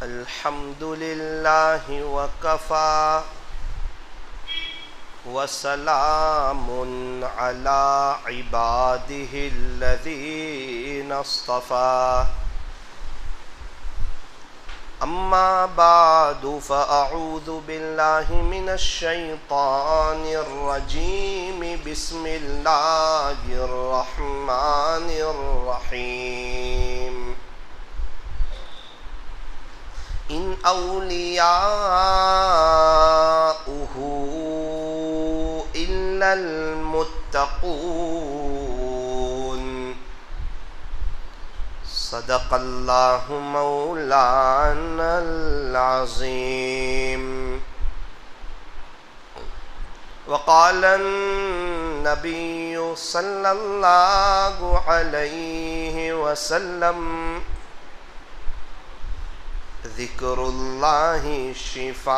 अल्हम्दुलिल्लाह वकफ़ा वसलामुन अला इबादिहिल्लज़ीना इस्तफ़ा अम्मा बादु फ़अऊज़ु बिल्लाहि मिनश शैतानिर रजीम बिस्मिल्लाहिर रहमानिर रहीम इन औलियाउहु इल्लल मुत्तक़ून सदक़ल्लाहु मौलानल अज़ीम वक़ालन नबिय्यु सल्लल्लाहु अलैहि वसल्लम ज़िक्रुल्लाहि शिफ़ाउल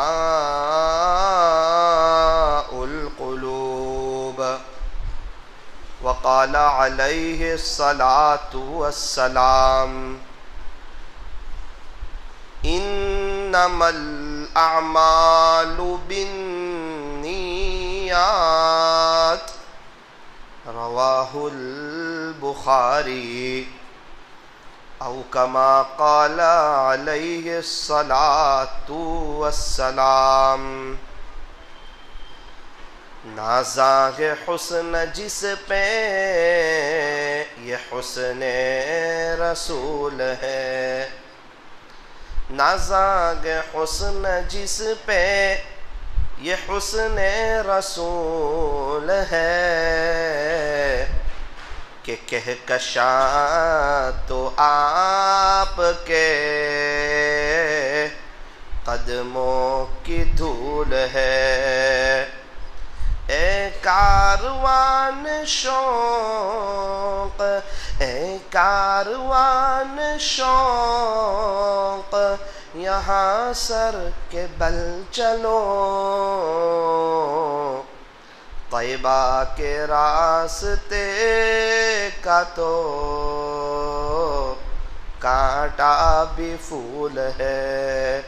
क़ुलूब वक़ाल अलैहि सलातु वस्सलाम इन्नमल अअमालु बिन्नियात रवाहुल बुखारी औ कमा क़ाल अलैहि सलातु वस्सलाम नाज़ाग़े हुस्न जिस पे ये हुस्ने रसूल है, नाज़ाग़े हुस्न जिस पे ये हुस्ने रसूल है कि कहकशा तो आपके कदमों की धूल है। ए कारवान शौक़, ए कारवान शौक़ यहाँ सर के बल चलो, तैबा के रास्ते का तो कांटा भी फूल है,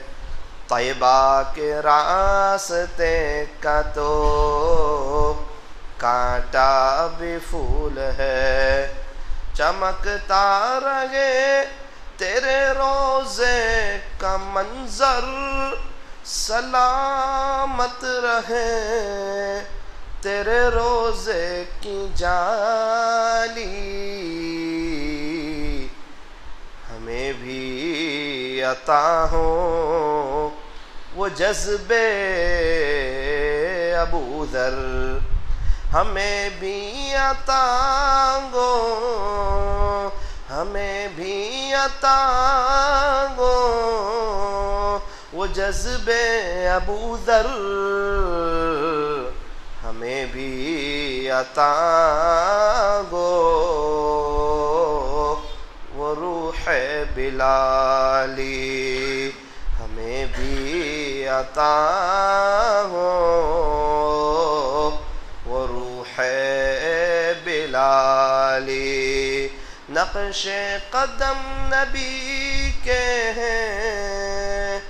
तैबा के रास्ते का तो कांटा भी फूल है। चमकता रहे तेरे रोज़े का मंजर, सलामत रहे तेरे रोज़े की जाली, हमें भी अता हो वो जज्बे अबू ज़र, हमें भी अता गो, हमें भी अता गो वो जज्बे अबू ज़र, हमें भी अता गो वो रूह बिलाली, हमें भी अता गो वो रूह बिलाली। नक्शे कदम नबी के हैं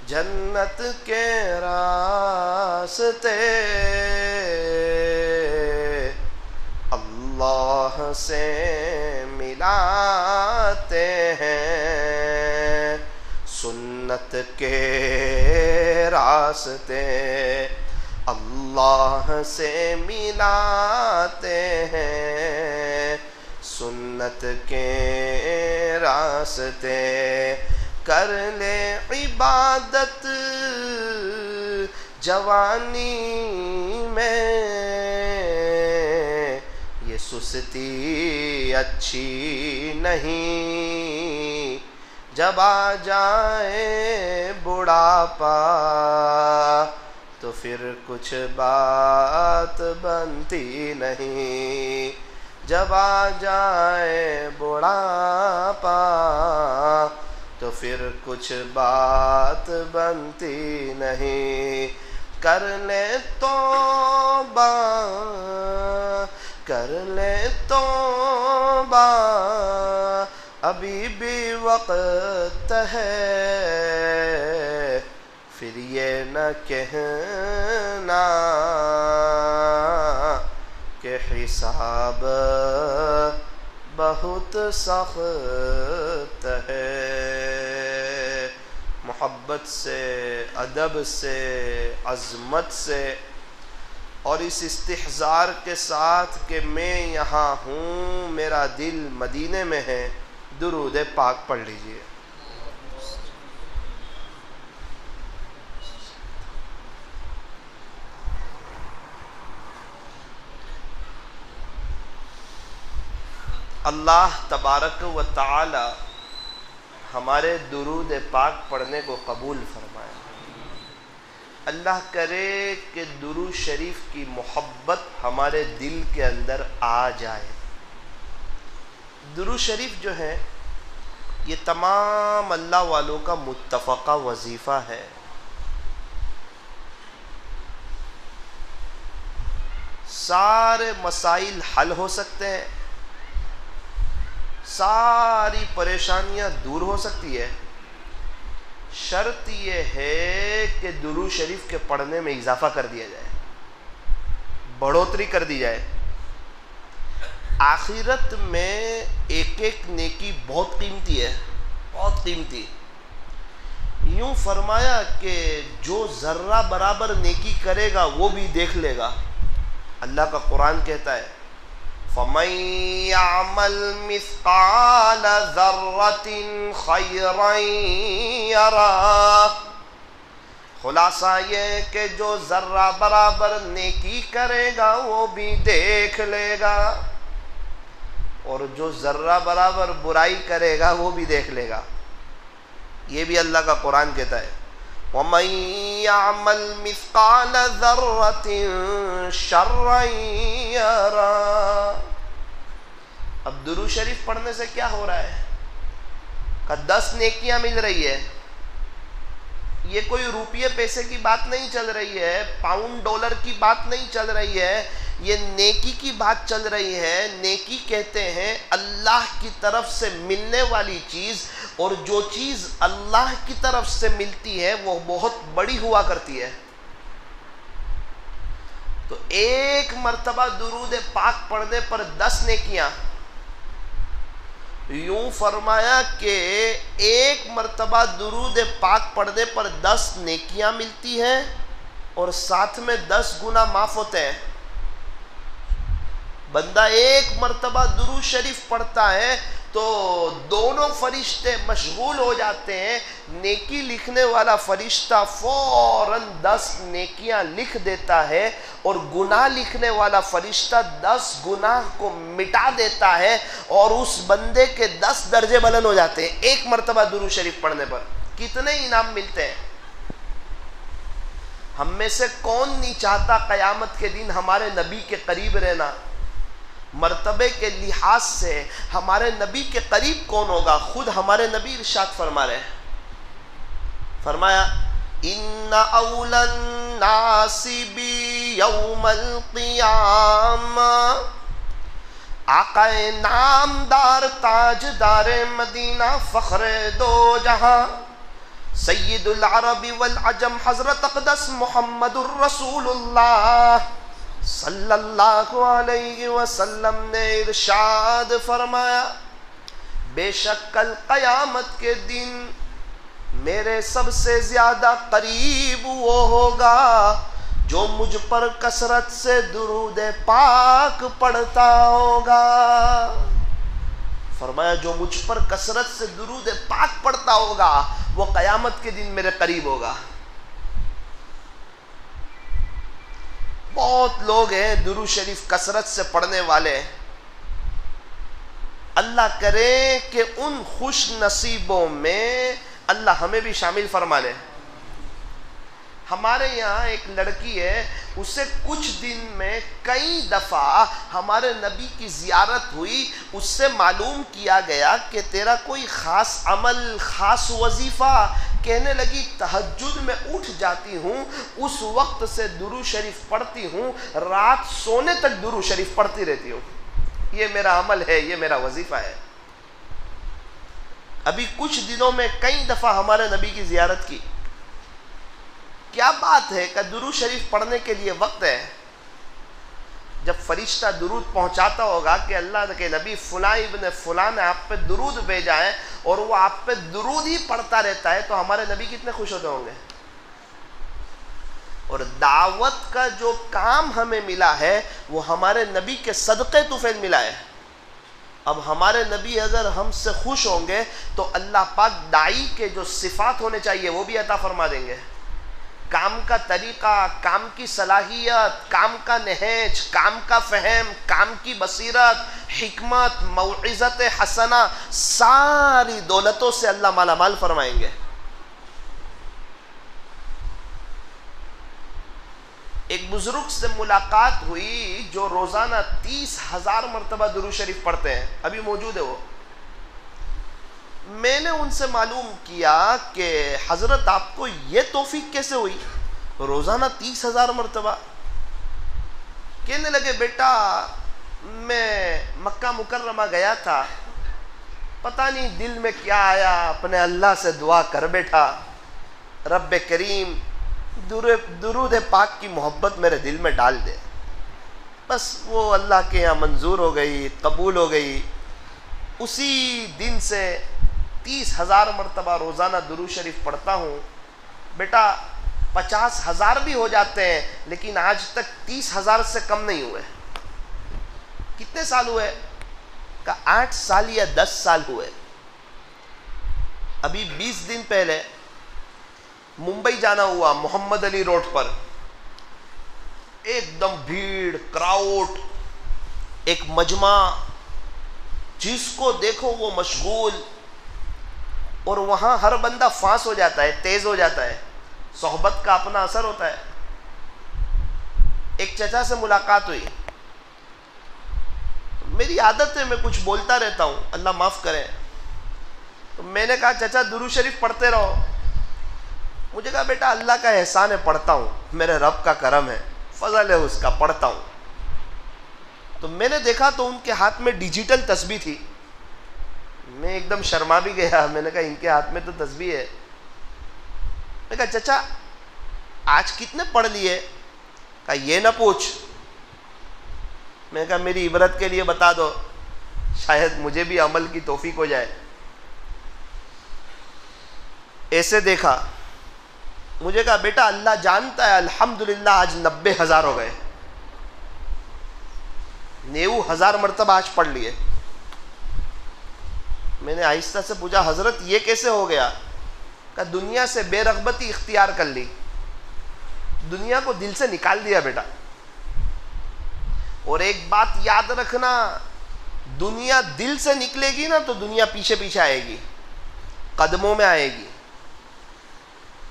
जन्नत के रास्ते, अल्लाह से मिलाते हैं सुन्नत के रास्ते, अल्लाह से मिलाते हैं सुन्नत के रास्ते। कर ले इबादत जवानी में, ये सुस्ती अच्छी नहीं, जब आ जाए बुढ़ापा तो फिर कुछ बात बनती नहीं, जब आ जाए बुढ़ापा तो फिर कुछ बात बनती नहीं। कर ले तौबा, कर ले तौबा अभी भी वक्त है, फिर ये न कहना कि हिसाब बहुत सख्त है। मोहब्बत से, अदब से, अज़मत से और इस इस्तिहज़ार के साथ कि मैं यहाँ हूँ, मेरा दिल मदीने में है, दुरूद पाक पढ़ लीजिए। अल्लाह तबारक व तआला हमारे दुरूद पाक पढ़ने को कबूल फरमाए। अल्लाह करे कि दुरूद शरीफ की मोहब्बत हमारे दिल के अंदर आ जाए। दुरूद शरीफ जो है ये तमाम अल्लाह वालों का मुत्तफ़क़ा वजीफ़ा है। सारे मसाइल हल हो सकते हैं, सारी परेशानियां दूर हो सकती है। शर्त यह है कि दुरूद शरीफ के पढ़ने में इजाफा कर दिया जाए, बढ़ोतरी कर दी जाए। आखिरत में एक एक नेकी बहुत कीमती है, बहुत कीमती। यूं फरमाया कि जो जर्रा बराबर नेकी करेगा वो भी देख लेगा। अल्लाह का कुरान कहता है फमन यअमल मिस्काल ज़र्रतिन खैरन यरा। खुलासा ये कि जो जर्रा बराबर नेकी करेगा वो भी देख लेगा, और जो जर्रा बराबर बुराई करेगा वो भी देख लेगा। ये भी अल्लाह का कुरान कहता है वमन यअमल मिस्काल ज़र्रतिन शर्रन यरा। अब दुरूद शरीफ पढ़ने से क्या हो रहा है? का 10 नेकियां मिल रही है। ये कोई रुपये पैसे की बात नहीं चल रही है, पाउंड डॉलर की बात नहीं चल रही है, ये नेकी की बात चल रही है। नेकी कहते हैं अल्लाह की तरफ से मिलने वाली चीज़, और जो चीज़ अल्लाह की तरफ से मिलती है वो बहुत बड़ी हुआ करती है। तो एक मर्तबा दुरूद पाक पढ़ने पर 10 नेकियां। यूं फरमाया कि एक मर्तबा दुरूद पाक पढ़ने पर 10 नेकियां मिलती हैं और साथ में 10 गुना माफ होते हैं। बंदा एक मर्तबा दुरूद शरीफ पढ़ता है तो दोनों फरिश्ते मशगूल हो जाते हैं। नेकी लिखने वाला फरिश्ता फौरन 10 नेकियां लिख देता है, और गुनाह लिखने वाला फरिश्ता 10 गुनाह को मिटा देता है, और उस बंदे के 10 दर्जे बुलंद हो जाते हैं एक मर्तबा दुरूद शरीफ पढ़ने पर। कितने इनाम मिलते हैं? हम में से कौन नहीं चाहता क़यामत के दिन हमारे नबी के करीब रहना? मर्तबे के लिहाज से हमारे नबी के करीब कौन होगा? खुद हमारे नबी इरशाद फरमा रहे हैं, फरमाया इन्ना औलन नासी बी यौमल क़ियामा। आक़ाए नामदार ताजदार मदीना फ़ख्रे दो जहां सय्यदुल अरबी वल अजम हज़रत अक़दस मुहम्मदुर रसूलुल्लाह सल्लल्लाहु अलैहि वसल्लम ने इरशाद फरमाया, बेशक कल क़यामत के दिन मेरे सबसे ज़्यादा करीब वो होगा जो मुझ पर कसरत से दुरूद पाक पढ़ता होगा। फरमाया जो मुझ पर कसरत से दुरूद पाक पढ़ता होगा वो क़यामत के दिन मेरे करीब होगा। बहुत लोग हैं दुरूद शरीफ कसरत से पढ़ने वाले। अल्लाह करे कि उन खुश नसीबों में अल्लाह हमें भी शामिल फरमा ले। हमारे यहाँ एक लड़की है, उसे कुछ दिन में कई दफ़ा हमारे नबी की ज़ियारत हुई। उससे मालूम किया गया कि तेरा कोई ख़ास अमल, ख़ास वजीफ़ा? कहने लगी तहज्जुद में उठ जाती हूँ, उस वक्त से दुरूद शरीफ पढ़ती हूँ, रात सोने तक दुरूद शरीफ पढ़ती रहती हूँ। ये मेरा अमल है, ये मेरा वजीफ़ा है। अभी कुछ दिनों में कई दफ़ा हमारे नबी की ज़ियारत की। क्या बात है कि दुरूद शरीफ पढ़ने के लिए वक्त है। जब फरिश्ता दुरूद पहुंचाता होगा कि अल्लाह के नबी फुला इब्न फुला ने आप पे दुरूद भेजा है और वो आप पे दुरूद ही पढ़ता रहता है, तो हमारे नबी कितने खुश होते होंगे। और दावत का जो काम हमें मिला है वो हमारे नबी के सदक़े तुफ़ैल मिला है। अब हमारे नबी अगर हमसे खुश होंगे तो अल्लाह पाक दाई के जो सिफ़ात होने चाहिए वो भी अता फरमा देंगे। काम का तरीक़ा, काम की सलाहियत, काम का नहज, काम का फ़हम, काम की बसीरत, हिकमत, मौइज़त हसना, सारी दौलतों से अल्लाह मालामाल फरमाएंगे। एक बुजुर्ग से मुलाकात हुई जो रोज़ाना 30,000 मरतबा दुरूद शरीफ पढ़ते हैं, अभी मौजूद है वो। मैंने उनसे मालूम किया कि हज़रत आपको ये तौफीक कैसे हुई, रोज़ाना 30,000 मरतबा। कहने लगे बेटा मैं मक्का मुकर्रमा गया था, पता नहीं दिल में क्या आया, अपने अल्लाह से दुआ कर बैठा, रब्बे करीम दुरूद पाक की मोहब्बत मेरे दिल में डाल दे। बस वो अल्लाह के यहाँ मंजूर हो गई, कबूल हो गई। उसी दिन से 30,000 मरतबा रोज़ाना दुरूद शरीफ पढ़ता हूँ। बेटा 50,000 भी हो जाते हैं लेकिन आज तक 30,000 से कम नहीं हुए। कितने साल हुए? का 8 साल या 10 साल हुए। अभी 20 दिन पहले मुंबई जाना हुआ, मोहम्मद अली रोड पर एकदम भीड़, क्राउड, एक मजमा, जिसको देखो वो मशगूल, और वहां हर बंदा फांस हो जाता है, तेज हो जाता है। सोहबत का अपना असर होता है। एक चचा से मुलाकात हुई, मेरी आदत है मैं कुछ बोलता रहता हूं, अल्लाह माफ करे। तो मैंने कहा चचा दुरूद शरीफ पढ़ते रहो। मुझे कहा बेटा अल्लाह का एहसान है, पढ़ता हूँ, मेरे रब का करम है, फजल है उसका, पढ़ता हूँ। तो मैंने देखा तो उनके हाथ में डिजिटल तस्बीह थी। मैं एकदम शर्मा भी गया। मैंने कहा इनके हाथ में तो तस्बीह है। मैंने कहा चचा आज कितने पढ़ लिए? कहा ये ना पूछ। मैंने कहा मेरी इबरत के लिए बता दो, शायद मुझे भी अमल की तौफीक हो जाए। ऐसे देखा, मुझे कहा बेटा अल्लाह जानता है, अल्हम्दुलिल्लाह आज 90,000 हो गए, 90,000 मरतबा आज पढ़ लिए। मैंने आहिस्ता से पूछा हजरत ये कैसे हो गया? कहा दुनिया से बेरगबती इख्तियार कर ली, दुनिया को दिल से निकाल दिया बेटा। और एक बात याद रखना, दुनिया दिल से निकलेगी ना तो दुनिया पीछे पीछे आएगी, कदमों में आएगी।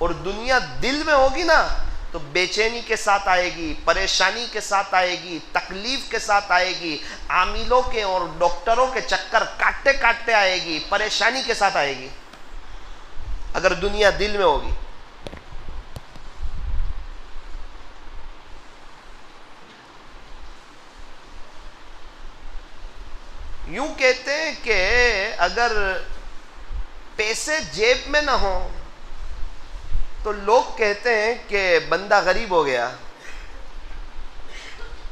और दुनिया दिल में होगी ना तो बेचैनी के साथ आएगी, परेशानी के साथ आएगी, तकलीफ के साथ आएगी, आमिलों के और डॉक्टरों के चक्कर काटते काटते आएगी, परेशानी के साथ आएगी अगर दुनिया दिल में होगी। यूं कहते हैं कि अगर पैसे जेब में ना हो तो लोग कहते हैं कि बंदा गरीब हो गया,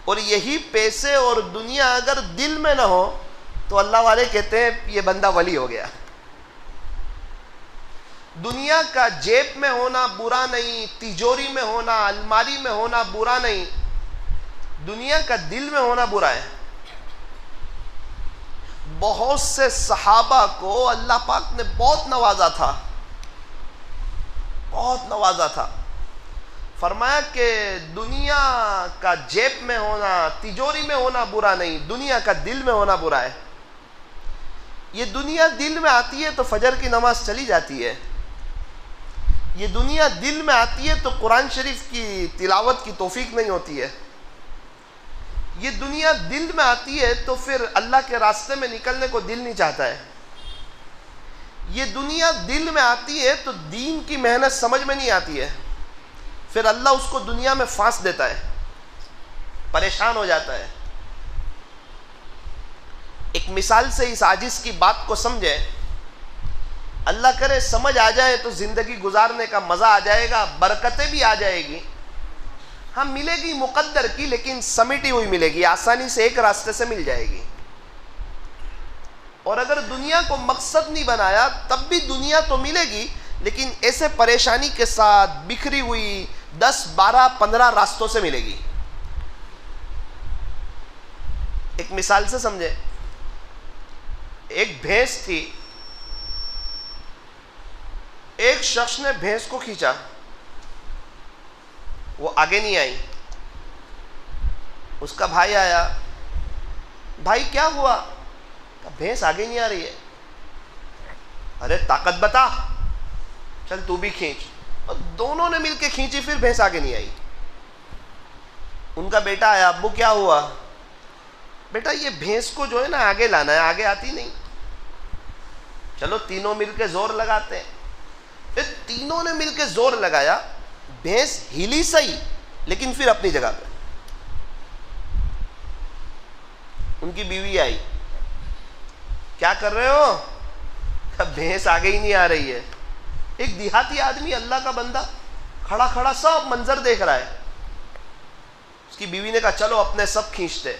और यही पैसे और दुनिया अगर दिल में ना हो तो अल्लाह वाले कहते हैं ये बंदा वली हो गया। दुनिया का जेब में होना बुरा नहीं, तिजोरी में होना, अलमारी में होना बुरा नहीं, दुनिया का दिल में होना बुरा है। बहुत से सहाबा को अल्लाह पाक ने बहुत नवाजा था, बहुत नवाजा था। फरमाया कि दुनिया का जेब में होना, तिजोरी में होना बुरा नहीं, दुनिया का दिल में होना बुरा है। ये दुनिया दिल में आती है तो फजर की नमाज चली जाती है, ये दुनिया दिल में आती है तो कुरान शरीफ की तिलावत की तौफीक नहीं होती है, ये दुनिया दिल में आती है तो फिर अल्लाह के रास्ते में निकलने को दिल नहीं चाहता है, ये दुनिया दिल में आती है तो दीन की मेहनत समझ में नहीं आती है, फिर अल्लाह उसको दुनिया में फांस देता है, परेशान हो जाता है। एक मिसाल से इस आजिज़ की बात को समझे। अल्लाह करे समझ आ जाए तो ज़िंदगी गुजारने का मज़ा आ जाएगा, बरकतें भी आ जाएगी। हाँ मिलेगी मुकद्दर की, लेकिन समेटी हुई मिलेगी, आसानी से एक रास्ते से मिल जाएगी। और अगर दुनिया को मकसद नहीं बनाया तब भी दुनिया तो मिलेगी, लेकिन ऐसे परेशानी के साथ बिखरी हुई 10, 12, 15 रास्तों से मिलेगी। एक मिसाल से समझे, एक भैंस थी, एक शख्स ने भैंस को खींचा, वो आगे नहीं आई। उसका भाई आया, भाई क्या हुआ? भैंस आगे नहीं आ रही है। अरे ताकत बता, चल तू भी खींच। और दोनों ने मिलके खींची, फिर भैंस आगे नहीं आई। उनका बेटा आया, अब्बू क्या हुआ? बेटा ये भैंस को जो है ना आगे लाना है, आगे आती नहीं। चलो तीनों मिलके जोर लगाते हैं। फिर तीनों ने मिलके जोर लगाया, भैंस हिली सही लेकिन फिर अपनी जगह पे। उनकी बीवी आई, क्या कर रहे हो? भैंस आगे ही नहीं आ रही है। एक देहाती आदमी, अल्लाह का बंदा, खड़ा खड़ा सब मंजर देख रहा है। उसकी बीवी ने कहा चलो अपने सब खींचते।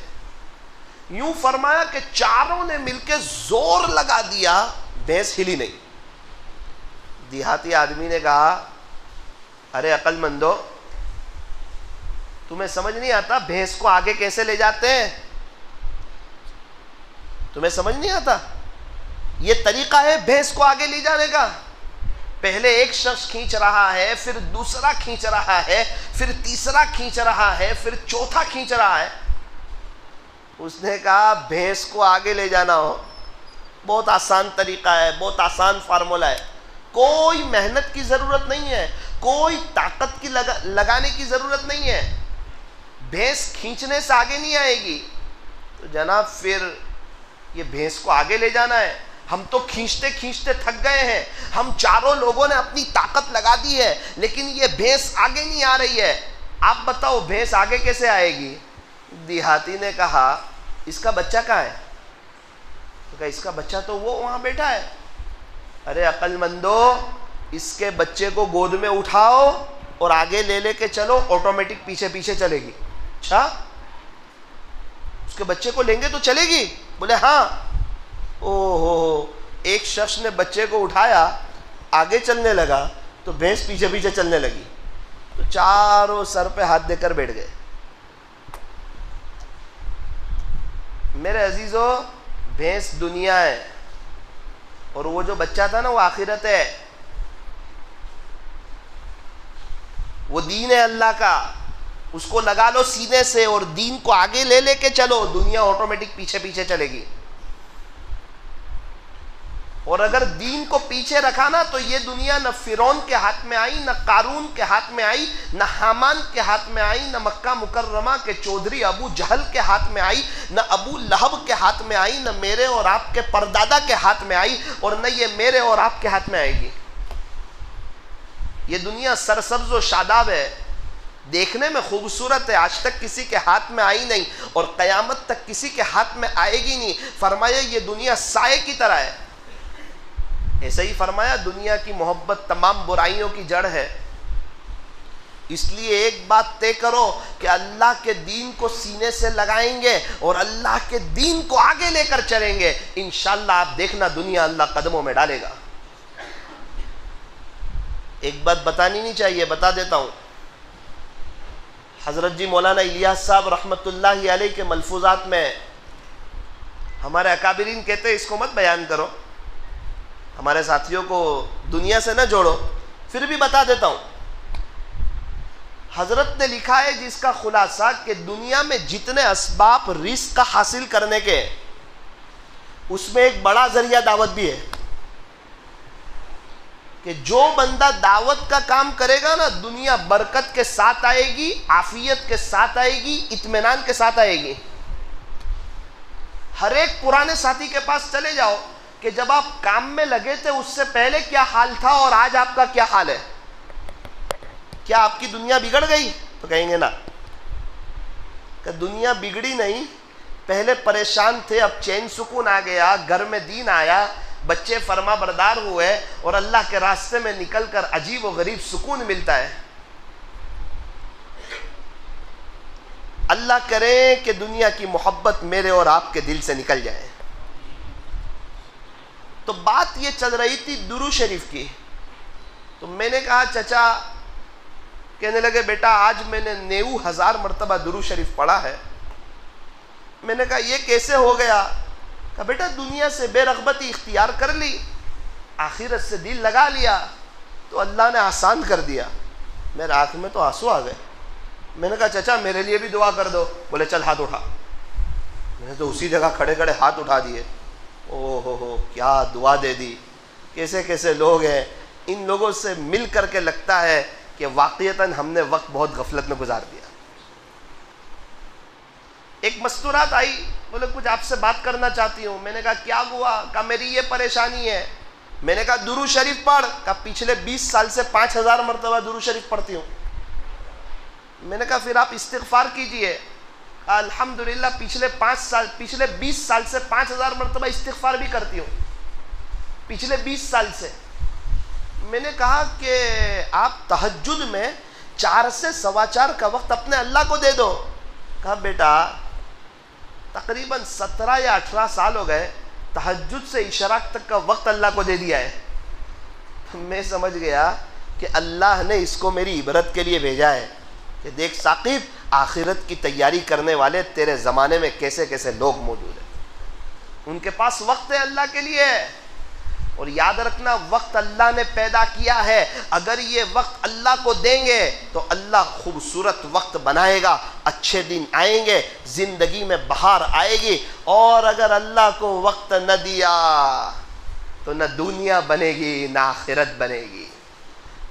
यूं फरमाया कि चारों ने मिलके जोर लगा दिया, भैंस हिली नहीं। देहाती आदमी ने कहा अरे अक्लमंदो, तुम्हें समझ नहीं आता भैंस को आगे कैसे ले जाते हैं? तुम्हें समझ नहीं आता? ये तरीका है भैंस को आगे ले जाने का। पहले एक शख्स खींच रहा है, फिर दूसरा खींच रहा है, फिर तीसरा खींच रहा है, फिर चौथा खींच रहा है। उसने कहा भैंस को आगे ले जाना हो बहुत आसान तरीका है, बहुत आसान फार्मूला है। कोई मेहनत की ज़रूरत नहीं है, कोई ताकत की लगाने की ज़रूरत नहीं है। भैंस खींचने से आगे नहीं आएगी। तो जनाब फिर ये भैंस को आगे ले जाना है। हम तो खींचते खींचते थक गए हैं, हम चारों लोगों ने अपनी ताकत लगा दी है, लेकिन ये भैंस आगे नहीं आ रही है। आप बताओ भैंस आगे कैसे आएगी? देहाती ने कहा इसका बच्चा कहाँ है? तो कहा इसका बच्चा तो वो वहाँ बैठा है। अरे अक्लमंदो, इसके बच्चे को गोद में उठाओ और आगे ले लेके चलो, ऑटोमेटिक पीछे पीछे चलेगी। अच्छा, उसके बच्चे को लेंगे तो चलेगी? बोले हाँ। ओहो, एक शख्स ने बच्चे को उठाया, आगे चलने लगा तो भैंस पीछे पीछे चलने लगी। तो चारों सर पे हाथ देकर बैठ गए। मेरे अजीजों, भैंस दुनिया है और वो जो बच्चा था ना वो आखिरत है, वो दीन है अल्लाह का। उसको लगा लो सीने से और दीन को आगे ले लेके चलो, दुनिया ऑटोमेटिक पीछे पीछे चलेगी। और अगर दीन को पीछे रखा ना तो ये दुनिया न फिरौन के हाथ में आई, न कारून के हाथ में आई, न हामान के हाथ में आई, न मक्का मुकर्रमा के चौधरी अबू जहल के हाथ में आई, न अबू लहब के हाथ में आई, न मेरे और आपके परदादा के हाथ में आई, और न ये मेरे और आपके हाथ में आएगी। ये दुनिया सरसब्ज व शादाब है, देखने में खूबसूरत है, आज तक किसी के हाथ में आई नहीं और क़यामत तक किसी के हाथ में आएगी नहीं। फरमाया ये दुनिया साए की तरह है। ऐसे ही फरमाया दुनिया की मोहब्बत तमाम बुराइयों की जड़ है। इसलिए एक बात तय करो कि अल्लाह के दीन को सीने से लगाएंगे और अल्लाह के दीन को आगे लेकर चलेंगे, इंशाअल्लाह आप देखना दुनिया अल्लाह कदमों में डालेगा। एक बात बतानी नहीं चाहिए, बता देता हूं। हजरत जी मौलाना इलियास साहब रहमतुल्लाहि अलैह के मलफूजात में हमारे अकाबिरीन कहते हैं इसको मत बयान करो, हमारे साथियों को दुनिया से न जोड़ो, फिर भी बता देता हूं। हजरत ने लिखा है जिसका खुलासा कि दुनिया में जितने असबाब रिस्क का हासिल करने के, उसमें एक बड़ा जरिया दावत भी है कि जो बंदा दावत का काम करेगा ना, दुनिया बरकत के साथ आएगी, आफियत के साथ आएगी, इत्मीनान के साथ आएगी। हर एक पुराने साथी के पास चले जाओ कि जब आप काम में लगे थे उससे पहले क्या हाल था और आज आपका क्या हाल है। क्या आपकी दुनिया बिगड़ गई? तो कहेंगे ना, कि दुनिया बिगड़ी नहीं, पहले परेशान थे, अब चैन सुकून आ गया, घर में दीन आया, बच्चे फरमा बरदार हुए और अल्लाह के रास्ते में निकलकर अजीब व गरीब सुकून मिलता है। अल्लाह करे कि दुनिया की मोहब्बत मेरे और आपके दिल से निकल जाए। तो बात ये चल रही थी दुरूद शरीफ की। तो मैंने कहा चचा, कहने लगे बेटा आज मैंने 90,000 मरतबा दुरूद शरीफ पढ़ा है। मैंने कहा ये कैसे हो गया? कहा बेटा दुनिया से बेरग़बती इख्तियार कर ली, आखिरत से दिल लगा लिया तो अल्लाह ने आसान कर दिया। मेरे आँख में तो आंसू आ गए। मैंने कहा चचा मेरे लिए भी दुआ कर दो। बोले चल हाथ उठा। मैंने तो उसी जगह खड़े खड़े हाथ उठा दिए। ओ हो क्या दुआ दे दी। कैसे कैसे लोग हैं, इन लोगों से मिल करके लगता है कि वाक़ईतन हमने वक्त बहुत गफलत में गुजार दिया। एक मस्तूरात आई, बोले कुछ आपसे बात करना चाहती हूँ। मैंने कहा क्या हुआ? कहा मेरी ये परेशानी है। मैंने कहा दुरूद शरीफ पढ़। कहा पिछले 20 साल से 5,000 मरतबा दुरूद शरीफ पढ़ती हूँ। मैंने कहा फिर आप इस्तिग़फ़ार कीजिए। अल्हम्दुलिल्लाह पिछले 20 साल से 5,000 मरतबा इस्तिग़फ़ार भी करती हूँ, पिछले 20 साल से। मैंने कहा कि आप तहज्जुद में 4 से 4:15 का वक्त अपने अल्लाह को दे दो। कहा बेटा तकरीबन 17 या 18 साल हो गए, तहज्जुद से इशराक तक का वक्त अल्लाह को दे दिया है। मैं समझ गया कि अल्लाह ने इसको मेरी इबरत के लिए भेजा है कि देख साकिब, आखिरत की तैयारी करने वाले तेरे ज़माने में कैसे कैसे लोग मौजूद हैं, उनके पास वक्त है अल्लाह के लिए। और याद रखना वक्त अल्लाह ने पैदा किया है, अगर ये वक्त अल्लाह को देंगे तो अल्लाह खूबसूरत वक्त बनाएगा, अच्छे दिन आएंगे, ज़िंदगी में बहार आएगी। और अगर अल्लाह को वक्त न दिया तो न दुनिया बनेगी न आखिरत बनेगी।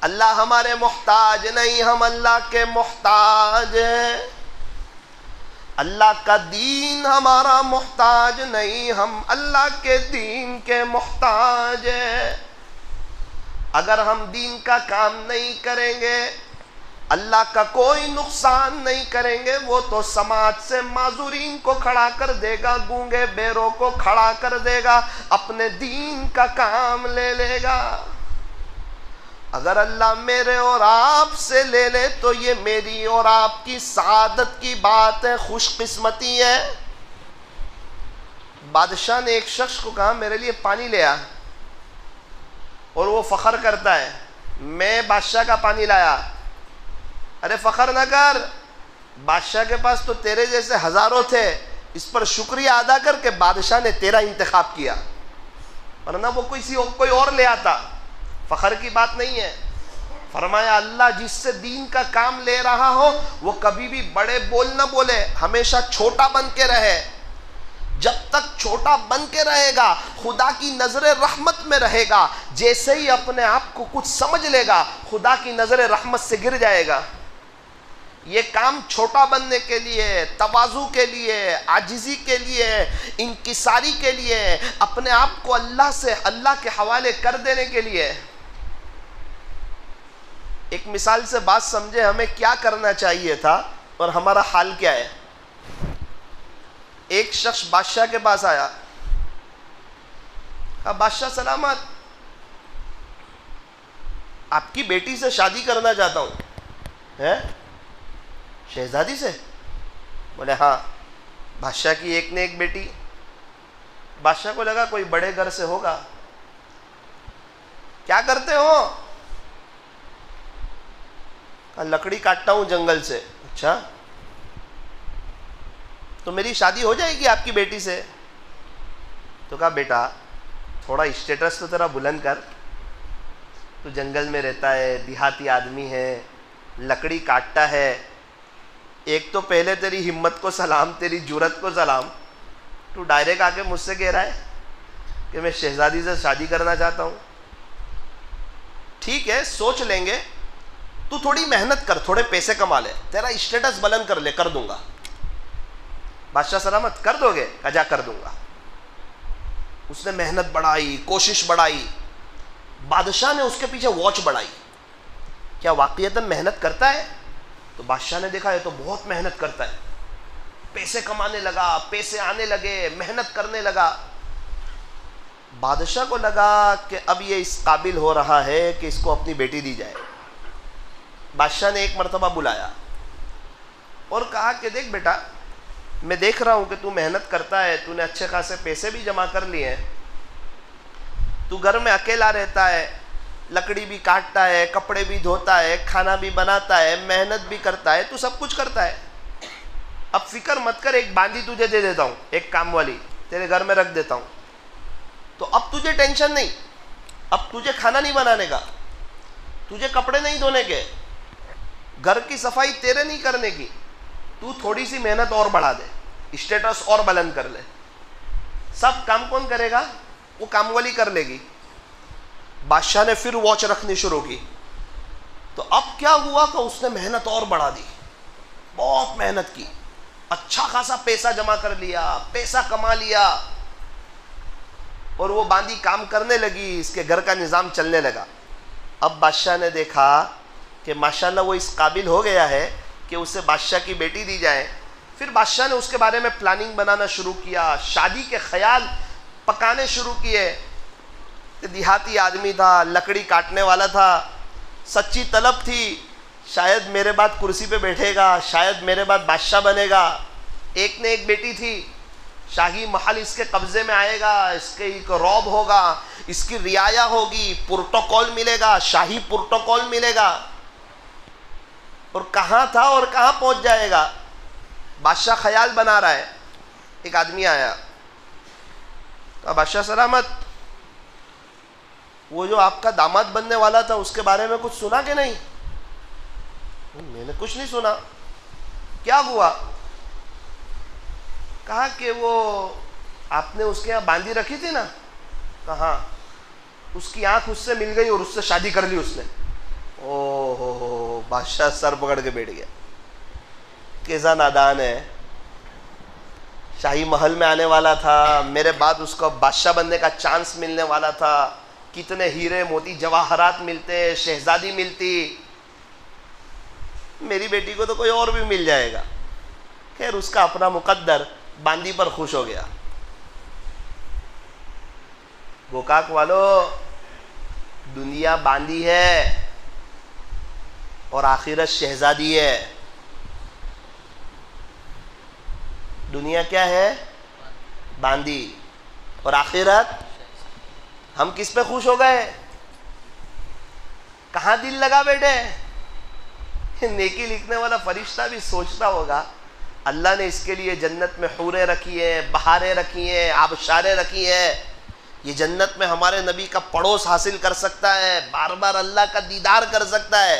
अल्लाह हमारे मोहताज नहीं, हम अल्लाह के मोहताज हैं। अल्लाह का दीन हमारा मोहताज नहीं, हम अल्लाह के दीन के मोहताज हैं। अगर हम दीन का काम नहीं करेंगे, अल्लाह का कोई नुकसान नहीं करेंगे, वो तो समाज से माजूरीन को खड़ा कर देगा, गूंगे बेरों को खड़ा कर देगा, अपने दीन का काम ले लेगा। अगर अल्लाह मेरे और आप से ले ले तो ये मेरी और आपकी सादत की बात है, खुशकिस्मती है। बादशाह ने एक शख्स को कहा मेरे लिए पानी ले आ, और वो फ़ख्र करता है मैं बादशाह का पानी लाया। अरे फ़ख्र न कर, बादशाह के पास तो तेरे जैसे हज़ारों थे, इस पर शुक्रिया अदा करके बादशाह ने तेरा इंतखाब किया, वरना वो कोई और ले आता। फ़ख्र की बात नहीं है। फरमाया अल्लाह जिससे दीन का काम ले रहा हो वो कभी भी बड़े बोल न बोले, हमेशा छोटा बन के रहे। जब तक छोटा बन के रहेगा खुदा की नज़र रहमत में रहेगा, जैसे ही अपने आप को कुछ समझ लेगा खुदा की नज़र रहमत से गिर जाएगा। ये काम छोटा बनने के लिए, तवाज़ु के लिए, आजिज़ी के लिए, इंकिसारी के लिए, अपने आप को अल्लाह से अल्लाह के हवाले कर देने के लिए। एक मिसाल से बात समझे हमें क्या करना चाहिए था और हमारा हाल क्या है। एक शख्स बादशाह के पास आया, कहा बादशाह सलामत, आपकी बेटी से शादी करना चाहता हूँ। है शहजादी से? बोले हाँ। बादशाह की एक ने एक बेटी। बादशाह को लगा कोई बड़े घर से होगा। क्या करते हो? लकड़ी काटता हूं जंगल से। अच्छा, तो मेरी शादी हो जाएगी आपकी बेटी से? तो कहा बेटा थोड़ा स्टेटस तो तेरा बुलंद कर, तू जंगल में रहता है, देहाती आदमी है, लकड़ी काटता है। एक तो पहले तेरी हिम्मत को सलाम, तेरी जुरत को सलाम, तू डायरेक्ट आके मुझसे कह रहा है कि मैं शहजादी से शादी करना चाहता हूँ। ठीक है सोच लेंगे, तू थोड़ी मेहनत कर, थोड़े पैसे कमा ले, तेरा स्टेटस बुलंद कर ले, कर दूंगा। बादशाह सलामत, कर दोगे? कजा कर दूंगा। उसने मेहनत बढ़ाई, कोशिश बढ़ाई, बादशाह ने उसके पीछे वॉच बढ़ाई, क्या वाकईतन मेहनत करता है? तो बादशाह ने देखा ये तो बहुत मेहनत करता है, पैसे कमाने लगा, पैसे आने लगे, मेहनत करने लगा। बादशाह को लगा कि अब ये इस काबिल हो रहा है कि इसको अपनी बेटी दी जाए। बादशाह ने एक मर्तबा बुलाया और कहा कि देख बेटा, मैं देख रहा हूँ कि तू मेहनत करता है, तूने अच्छे खासे पैसे भी जमा कर लिए हैं, तू घर में अकेला रहता है, लकड़ी भी काटता है, कपड़े भी धोता है, खाना भी बनाता है, मेहनत भी करता है, तू सब कुछ करता है। अब फिक्र मत कर, एक बांदी तुझे दे देता हूँ, एक काम वाली तेरे घर में रख देता हूँ, तो अब तुझे टेंशन नहीं, अब तुझे खाना नहीं बनाने का, तुझे कपड़े नहीं धोने के, घर की सफाई तेरे नहीं करने की, तू थोड़ी सी मेहनत और बढ़ा दे, स्टेटस और बुलंद कर ले। सब काम कौन करेगा? वो काम वाली कर लेगी। बादशाह ने फिर वॉच रखनी शुरू की। तो अब क्या हुआ कि उसने मेहनत और बढ़ा दी, बहुत मेहनत की, अच्छा खासा पैसा जमा कर लिया, पैसा कमा लिया, और वो बांदी काम करने लगी, इसके घर का निज़ाम चलने लगा। अब बादशाह ने देखा कि माशाल्लाह वो इस काबिल हो गया है कि उसे बादशाह की बेटी दी जाए। फिर बादशाह ने उसके बारे में प्लानिंग बनाना शुरू किया, शादी के ख्याल पकाने शुरू किए। देहाती आदमी था, लकड़ी काटने वाला था, सच्ची तलब थी, शायद मेरे बाद कुर्सी पे बैठेगा, शायद मेरे बाद बादशाह बनेगा। एक ने एक बेटी थी, शाही महल इसके कब्जे में आएगा, इसके एक रौब होगा, इसकी रियाया होगी, प्रोटोकॉल मिलेगा, शाही प्रोटोकॉल मिलेगा। और कहाँ था और कहाँ पहुँच जाएगा, बादशाह ख्याल बना रहा है। एक आदमी आया, कहा बादशाह सलामत, वो जो आपका दामाद बनने वाला था उसके बारे में कुछ सुना कि नहीं? मैंने कुछ नहीं सुना। क्या हुआ? कहा कि वो आपने उसके यहाँ बांधी रखी थी ना? कहा उसकी आंख उससे मिल गई और उससे शादी कर ली उसने। ओहो, बादशाह सर पकड़ के बैठ गया, कैसा नादान है। शाही महल में आने वाला था, मेरे बाद उसको बादशाह बनने का चांस मिलने वाला था, कितने हीरे मोती जवाहरात मिलते, शहजादी मिलती, मेरी बेटी को तो कोई और भी मिल जाएगा। खैर उसका अपना मुकद्दर, बांदी पर खुश हो गया। गोकाक वालों, दुनिया बांदी है और आखिरत शहजादी है। दुनिया क्या है? बांदी, और आखिरत। हम किस पे खुश हो गए? कहाँ दिल लगा बैठे? नेकी लिखने वाला फरिश्ता भी सोचता होगा, अल्लाह ने इसके लिए जन्नत में हूरें रखी है, बहारें रखी हैं, आबशारें रखी है, ये जन्नत में हमारे नबी का पड़ोस हासिल कर सकता है, बार बार अल्लाह का दीदार कर सकता है।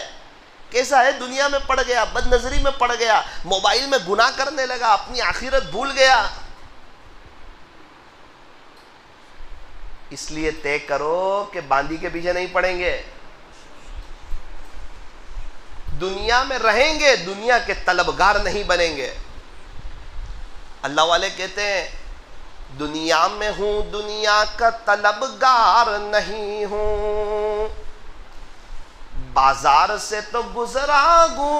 कैसा है? दुनिया में पड़ गया, बदनजरी में पड़ गया, मोबाइल में गुनाह करने लगा, अपनी आखिरत भूल गया। इसलिए तय करो कि बांदी के पीछे नहीं पड़ेंगे, दुनिया में रहेंगे, दुनिया के तलबगार नहीं बनेंगे। अल्लाह वाले कहते हैं दुनिया में हूं, दुनिया का तलबगार नहीं हूं, बाजार से तो गुजरा हूं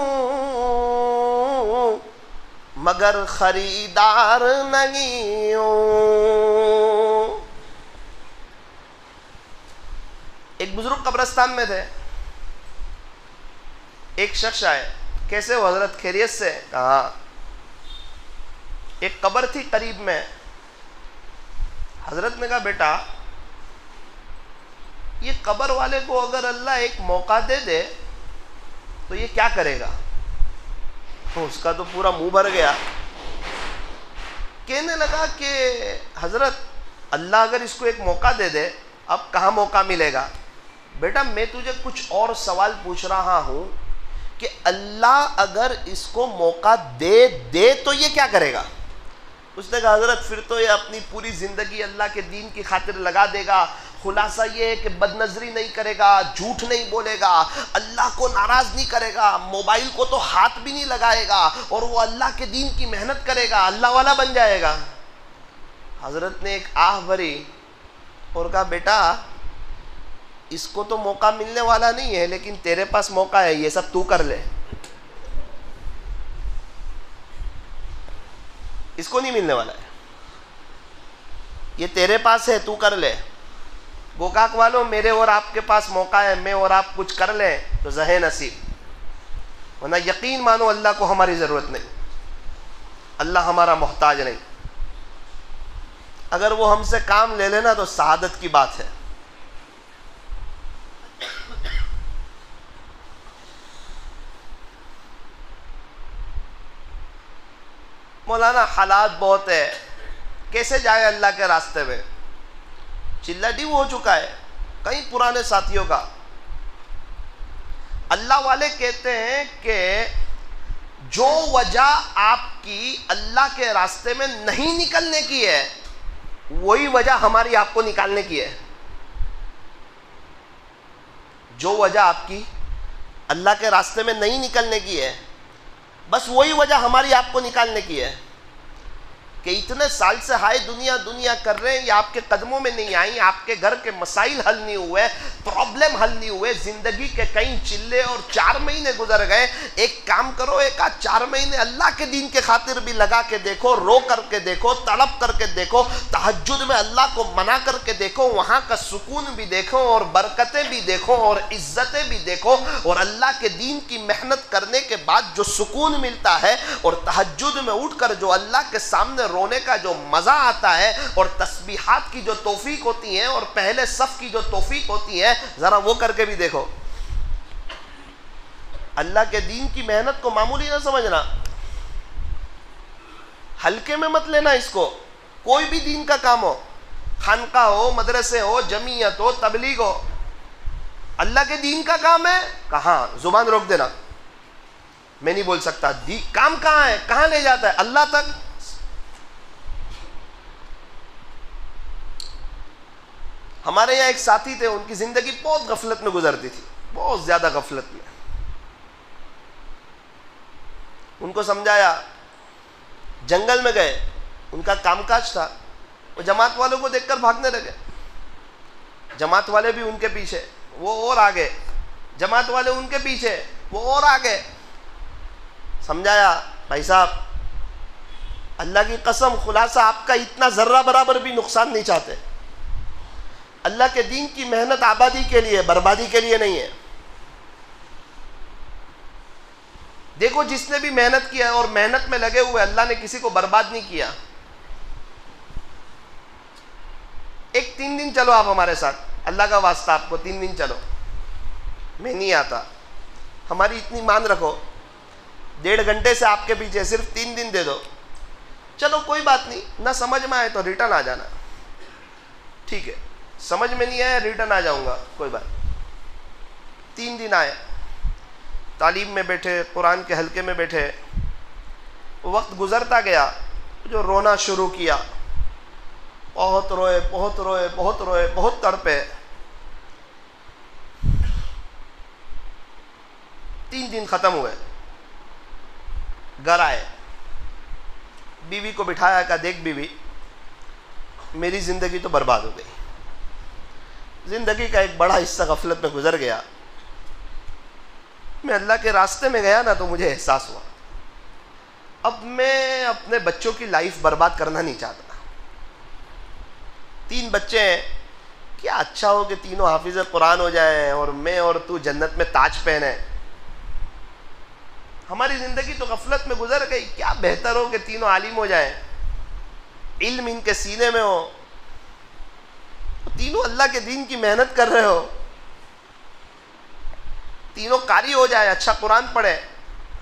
मगर खरीदार नहीं हूं। एक बुजुर्ग कब्रिस्तान में थे, एक शख्स आए, कैसे हो हजरत, खैरियत से? कहा एक कब्र थी करीब में। हजरत ने कहा बेटा, ये कब्र वाले को अगर अल्लाह एक मौका दे दे तो ये क्या करेगा? तो उसका तो पूरा मुंह भर गया। कहने लगा कि हजरत, अल्लाह अगर इसको एक मौका दे दे, अब कहाँ मौका मिलेगा? बेटा मैं तुझे कुछ और सवाल पूछ रहा हूं कि अल्लाह अगर इसको मौका दे दे तो ये क्या करेगा? उसने कहा हजरत फिर तो ये अपनी पूरी ज़िंदगी अल्लाह के दीन की खातिर लगा देगा। खुलासा ये है कि बदनजरी नहीं करेगा, झूठ नहीं बोलेगा, अल्लाह को नाराज़ नहीं करेगा, मोबाइल को तो हाथ भी नहीं लगाएगा, और वो अल्लाह के दीन की मेहनत करेगा, अल्लाह वाला बन जाएगा। हजरत ने एक आह भरी और कहा बेटा इसको तो मौका मिलने वाला नहीं है, लेकिन तेरे पास मौका है, ये सब तू कर ले। इसको नहीं मिलने वाला है, ये तेरे पास है, तू कर ले। गोकाक वालों, मेरे और आपके पास मौका है, मैं और आप कुछ कर लें तो जहे नसीब, वरना यकीन मानो अल्लाह को हमारी ज़रूरत नहीं, अल्लाह हमारा मोहताज नहीं। अगर वो हमसे काम ले लेना तो सआदत की बात है। मौलाना हालात बहुत है, कैसे जाए अल्लाह के रास्ते में? चिल्ला डी हो चुका है कई पुराने साथियों का। अल्लाह वाले कहते हैं कि जो वजह आपकी अल्लाह के रास्ते में नहीं निकलने की है, वही वजह हमारी आपको निकालने की है। जो वजह आपकी अल्लाह के रास्ते में नहीं निकलने की है, बस वही वजह हमारी आपको निकालने की है कि इतने साल से हाय दुनिया दुनिया कर रहे हैं, ये आपके कदमों में नहीं आई, आपके घर के मसाइल हल नहीं हुए, प्रॉब्लम हल नहीं हुए, जिंदगी के कई चिल्ले और 4 महीने गुजर गए। एक काम करो, एक आध 4 महीने अल्लाह के दीन के खातिर भी लगा के देखो, रो करके देखो, तड़प करके देखो, तहज्जुद में अल्लाह को मना करके देखो, वहाँ का सुकून भी देखो और बरकतें भी देखो और इज्जतें भी देखो, और अल्लाह के दीन की मेहनत करने के बाद जो सुकून मिलता है और तहज्जुद में उठकर जो अल्लाह के सामने रोने का जो मज़ा आता है और तस्बीहात की जो तौफीक होती है और पहले सफ की जो तौफीक होती है, ज़रा वो करके भी देखो। अल्लाह के दीन की मेहनत को मामूली ना समझना, हल्के में मत लेना इसको। कोई भी दीन का काम हो, खानका हो, मदरसे हो, जमीयत हो, तबलीग हो, अल्लाह के दीन का काम है। कहाँ? जुबान रोक देना, मैं नहीं बोल सकता। काम कहाँ है, कहाँ ले जाता है? अल्लाह तक। हमारे यहाँ एक साथी थे, उनकी ज़िंदगी बहुत गफलत में गुजरती थी, बहुत ज़्यादा गफलत में। उनको समझाया, जंगल में गए, उनका कामकाज था, वो जमात वालों को देखकर भागने लगे। जमात वाले भी उनके पीछे, वो और आगे, जमात वाले उनके पीछे, वो और आगे। समझाया, भाई साहब अल्लाह की कसम, खुलासा आपका इतना ज़र्रा बराबर भी नुकसान नहीं चाहते। अल्लाह के दीन की मेहनत आबादी के लिए, बर्बादी के लिए नहीं है। देखो, जिसने भी मेहनत किया और मेहनत में लगे हुए, अल्लाह ने किसी को बर्बाद नहीं किया। एक 3 दिन चलो आप हमारे साथ, अल्लाह का वास्ता आपको 3 दिन चलो, मैं नहीं आता, हमारी इतनी मान रखो, 1.5 घंटे से आपके पीछे, सिर्फ 3 दिन दे दो। चलो कोई बात नहीं, ना समझ में आए तो रिटर्न आ जाना, ठीक है। समझ में नहीं आया, रिटर्न आ जाऊंगा, कोई बात। 3 दिन आए, तालीम में बैठे, कुरान के हल्के में बैठे, वक्त गुजरता गया, जो रोना शुरू किया, बहुत रोए, बहुत रोए, बहुत रोए, बहुत तड़पे। 3 दिन ख़त्म हुए, घर आए, बीवी को बिठाया, कहा देख बीवी, मेरी ज़िंदगी तो बर्बाद हो गई, ज़िंदगी का एक बड़ा हिस्सा गफलत में गुजर गया। मैं अल्लाह के रास्ते में गया ना तो मुझे एहसास हुआ, अब मैं अपने बच्चों की लाइफ बर्बाद करना नहीं चाहता। 3 बच्चे हैं, क्या अच्छा हो कि तीनों हाफिज़ कुरान हो जाए और मैं और तू जन्नत में ताज पहने। हमारी ज़िंदगी तो गफलत में गुजर गई, क्या बेहतर हो कि तीनों आलिम हो जाए, इल्म इनके सीने में हो, तीनों अल्लाह के दीन की मेहनत कर रहे हो, तीनों कारी हो जाए, अच्छा कुरान पढ़े।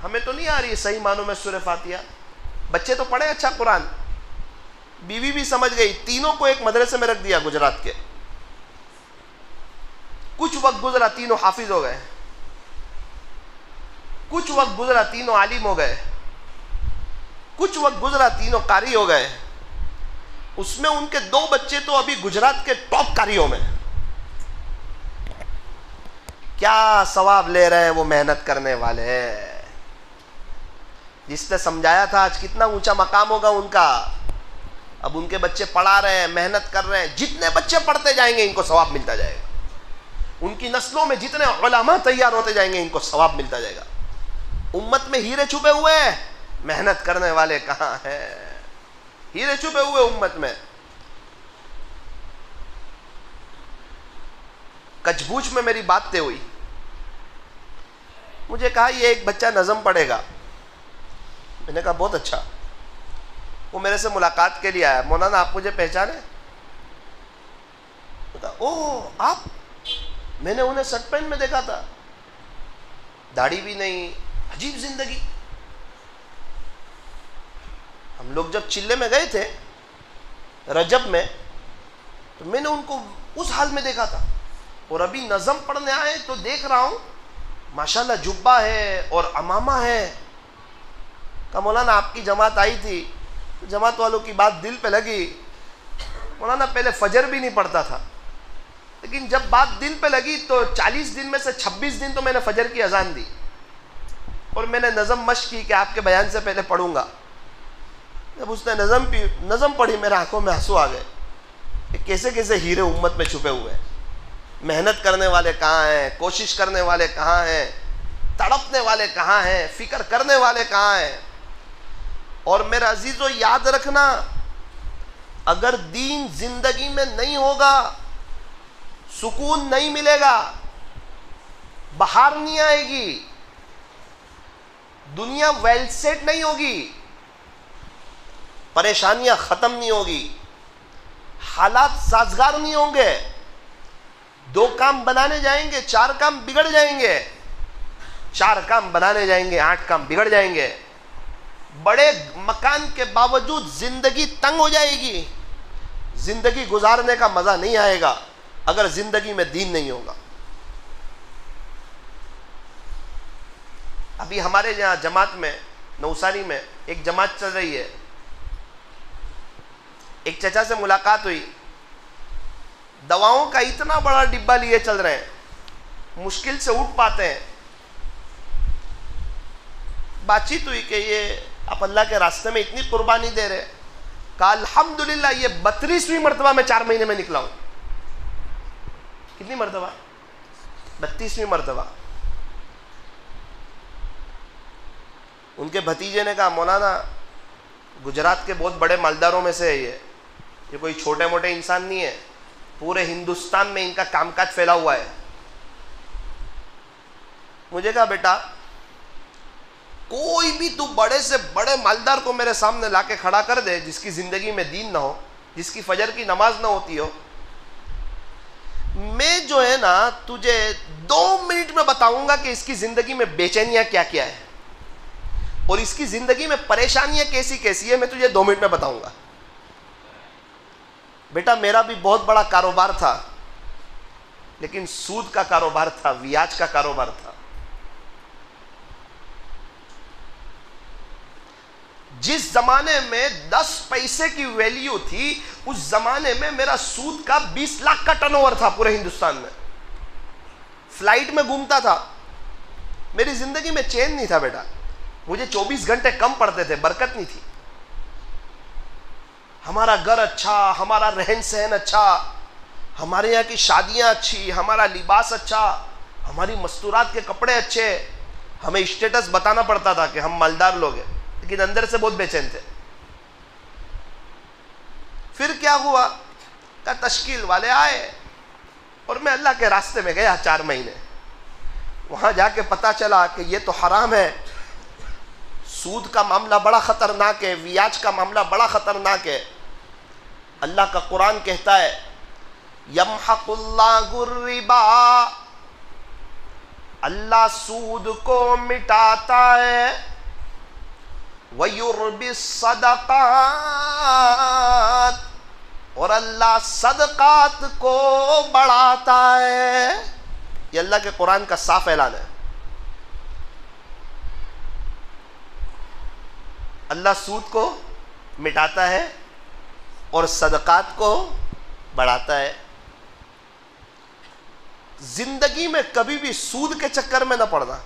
हमें तो नहीं आ रही है सही मानों में सूरह फातिहा, बच्चे तो पढ़े अच्छा कुरान, बीवी भी समझ गई, तीनों को एक मदरसे में रख दिया गुजरात के। कुछ वक्त गुजरा, तीनों हाफिज हो गए, कुछ वक्त गुजरा, तीनों आलिम हो गए, कुछ वक्त गुजरा, तीनों कारी हो गए। उसमें उनके 2 बच्चे तो अभी गुजरात के टॉप कारियों में। क्या सवाब ले रहे हैं वो मेहनत करने वाले, जिसने समझाया था आज कितना ऊंचा मकाम होगा उनका। अब उनके बच्चे पढ़ा रहे हैं, मेहनत कर रहे हैं, जितने बच्चे पढ़ते जाएंगे इनको सवाब मिलता जाएगा। उनकी नस्लों में जितने उलमा तैयार होते जाएंगे इनको सवाब मिलता जाएगा। उम्मत में हीरे छुपे हुए हैं, मेहनत करने वाले कहाँ हैं? हीरे छुपे हुए उम्मत में। कचबूच में मेरी बात तय हुई। मुझे कहा ये एक बच्चा नज़म पढ़ेगा। मैंने कहा बहुत अच्छा। वो मेरे से मुलाकात के लिए आया। मौलाना आप मुझे पहचाने? ओह आप? मैंने उन्हें शर्ट पैंट में देखा था, दाढ़ी भी नहीं, अजीब जिंदगी। हम लोग जब चिल्ले में गए थे रजब में, तो मैंने उनको उस हाल में देखा था, और अभी नज़म पढ़ने आए तो देख रहा हूं माशाल्लाह जुब्बा है और अमामा है। कहा मौलाना आपकी जमात आई थी, तो जमात वालों की बात दिल पे लगी। मौलाना पहले फजर भी नहीं पढ़ता था, लेकिन जब बात दिल पे लगी तो 40 दिन में से 26 दिन तो मैंने फजर की अजान दी, और मैंने नज़म मश्क की कि आपके बयान से पहले पढ़ूंगा। जब उसने नज़म पढ़ी, मेरे आंखों में आंसू आ गए। कैसे कैसे हीरे उम्मत में छुपे हुए हैं। मेहनत करने वाले कहाँ हैं, कोशिश करने वाले कहाँ हैं, तड़पने वाले कहाँ हैं, फिक्र करने वाले कहाँ हैं। और मेरा अजीज़ों याद रखना, अगर दीन जिंदगी में नहीं होगा, सुकून नहीं मिलेगा, बाहर नहीं आएगी, दुनिया वेल सेट नहीं होगी, परेशानियां खत्म नहीं होगी, हालात साजगार नहीं होंगे, 2 काम बनाने जाएंगे 4 काम बिगड़ जाएंगे, 4 काम बनाने जाएंगे 8 काम बिगड़ जाएंगे। बड़े मकान के बावजूद जिंदगी तंग हो जाएगी, जिंदगी गुजारने का मजा नहीं आएगा अगर जिंदगी में दीन नहीं होगा। अभी हमारे यहाँ जमात में नौसारी में एक जमात चल रही है। एक चचा से मुलाकात हुई, दवाओं का इतना बड़ा डिब्बा लिए चल रहे हैं, मुश्किल से उठ पाते हैं। बातचीत हुई कि ये आप अल्लाह के रास्ते में इतनी कुर्बानी दे रहे। कहा अल्हम्दुलिल्लाह ये 32वीं मरतबा मैं 4 महीने में निकला हूं। कितनी मरतबा? 32वीं मरतबा। उनके भतीजे ने कहा मौलाना गुजरात के बहुत बड़े मालदारों में से है ये कोई छोटे मोटे इंसान नहीं है, पूरे हिंदुस्तान में इनका कामकाज फैला हुआ है। मुझे कहा बेटा कोई भी तू बड़े से बड़े मालदार को मेरे सामने लाके खड़ा कर दे जिसकी जिंदगी में दीन ना हो, जिसकी फजर की नमाज ना होती हो, मैं जो है ना तुझे 2 मिनट में बताऊंगा कि इसकी जिंदगी में बेचैनियां क्या क्या है और इसकी जिंदगी में परेशानियां कैसी कैसी है, मैं तुझे 2 मिनट में बताऊंगा। बेटा मेरा भी बहुत बड़ा कारोबार था, लेकिन सूद का कारोबार था, ब्याज का कारोबार था। जिस जमाने में 10 पैसे की वैल्यू थी, उस जमाने में मेरा सूद का 20 लाख का टर्नओवर था पूरे हिंदुस्तान में। फ्लाइट में घूमता था, मेरी जिंदगी में चैन नहीं था बेटा। मुझे 24 घंटे कम पड़ते थे, बरकत नहीं थी। हमारा घर अच्छा, हमारा रहन सहन अच्छा, हमारे यहाँ की शादियां अच्छी, हमारा लिबास अच्छा, हमारी मस्तूरात के कपड़े अच्छे। हमें स्टेटस बताना पड़ता था कि हम मालदार लोग हैं, लेकिन अंदर से बहुत बेचैन थे। फिर क्या हुआ का तश्कील वाले आए और मैं अल्लाह के रास्ते में गया 4 महीने। वहां जाके पता चला कि ये तो हराम है, सूद का मामला बड़ा खतरनाक है, ब्याज का मामला बड़ा खतरनाक है। अल्लाह का कुरान कहता है यमहकुल्लाहु रिबा, अल्लाह सूद को मिटाता है, वयुर्बि सदकात, और अल्लाह सदकात को बढ़ाता है। ये अल्लाह के कुरान का साफ ऐलान है। अल्लाह सूद को मिटाता है और सदकात को बढ़ाता है। जिंदगी में कभी भी सूद के चक्कर में ना पड़ना,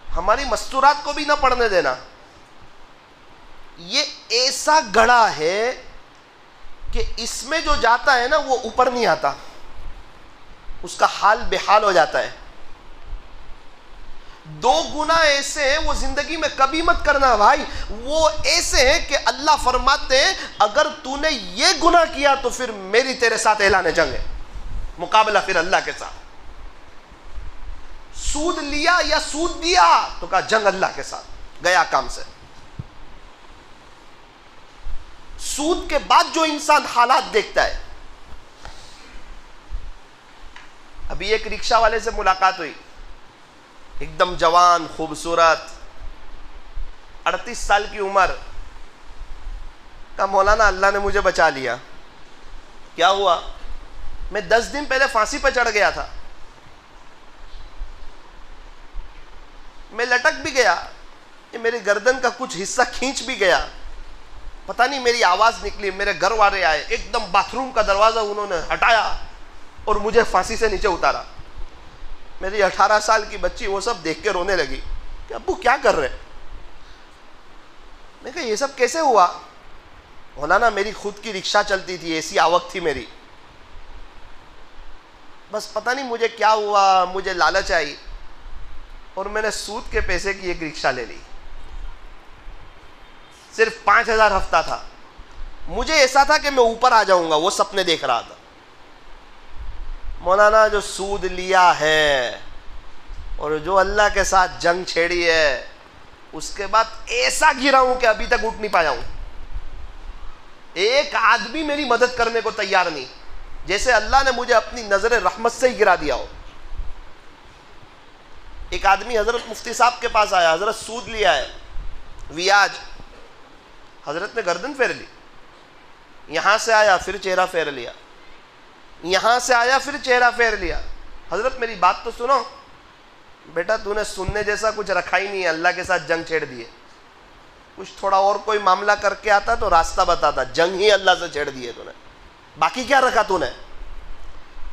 हमारी मस्तूरात को भी ना पढ़ने देना। ये ऐसा गड़ा है कि इसमें जो जाता है ना वो ऊपर नहीं आता, उसका हाल बेहाल हो जाता है। 2 गुना ऐसे हैं वो जिंदगी में कभी मत करना भाई। वो ऐसे हैं कि अल्लाह फरमाते हैं अगर तूने ये गुनाह किया तो फिर मेरी तेरे साथ ऐलान जंग है, मुकाबला फिर अल्लाह के साथ। सूद लिया या सूद दिया तो कहा जंग अल्लाह के साथ, गया काम से। सूद के बाद जो इंसान हालात देखता है, अभी एक रिक्शा वाले से मुलाकात हुई, एकदम जवान, खूबसूरत, 38 साल की उम्र का। मौलाना अल्लाह ने मुझे बचा लिया। क्या हुआ? मैं 10 दिन पहले फांसी पर चढ़ गया था, मैं लटक भी गया, ये मेरी गर्दन का कुछ हिस्सा खींच भी गया, पता नहीं मेरी आवाज निकली। मेरे घर वाले आए, एकदम बाथरूम का दरवाजा उन्होंने हटाया और मुझे फांसी से नीचे उतारा। मेरी 18 साल की बच्ची वो सब देख के रोने लगी कि अब्बू क्या कर रहे? मैं कहा ये सब कैसे हुआ? मौलाना मेरी खुद की रिक्शा चलती थी, ऐसी आवक थी मेरी, बस पता नहीं मुझे क्या हुआ, मुझे लालच आई और मैंने सूद के पैसे की एक रिक्शा ले ली। सिर्फ 5,000 हफ्ता था। मुझे ऐसा था कि मैं ऊपर आ जाऊंगा, वो सपने देख रहा था। मौलाना जो सूद लिया है और जो अल्लाह के साथ जंग छेड़ी है, उसके बाद ऐसा गिरा हूं कि अभी तक उठ नहीं पाया हूं। एक आदमी मेरी मदद करने को तैयार नहीं, जैसे अल्लाह ने मुझे अपनी नजर रहमत से ही गिरा दिया हो। एक आदमी हजरत मुफ्ती साहब के पास आया, हजरत सूद लिया है, वियाज। हजरत ने गर्दन फेर ली, यहां से आया फिर चेहरा फेर लिया, यहां से आया फिर चेहरा फेर लिया। हजरत मेरी बात तो सुनो बेटा, तूने सुनने जैसा कुछ रखा ही नहीं है, अल्लाह के साथ जंग छेड़ दिए। कुछ थोड़ा और कोई मामला करके आता तो रास्ता बताता, जंग ही अल्लाह से छेड़ दिए तूने, बाकी क्या रखा तूने?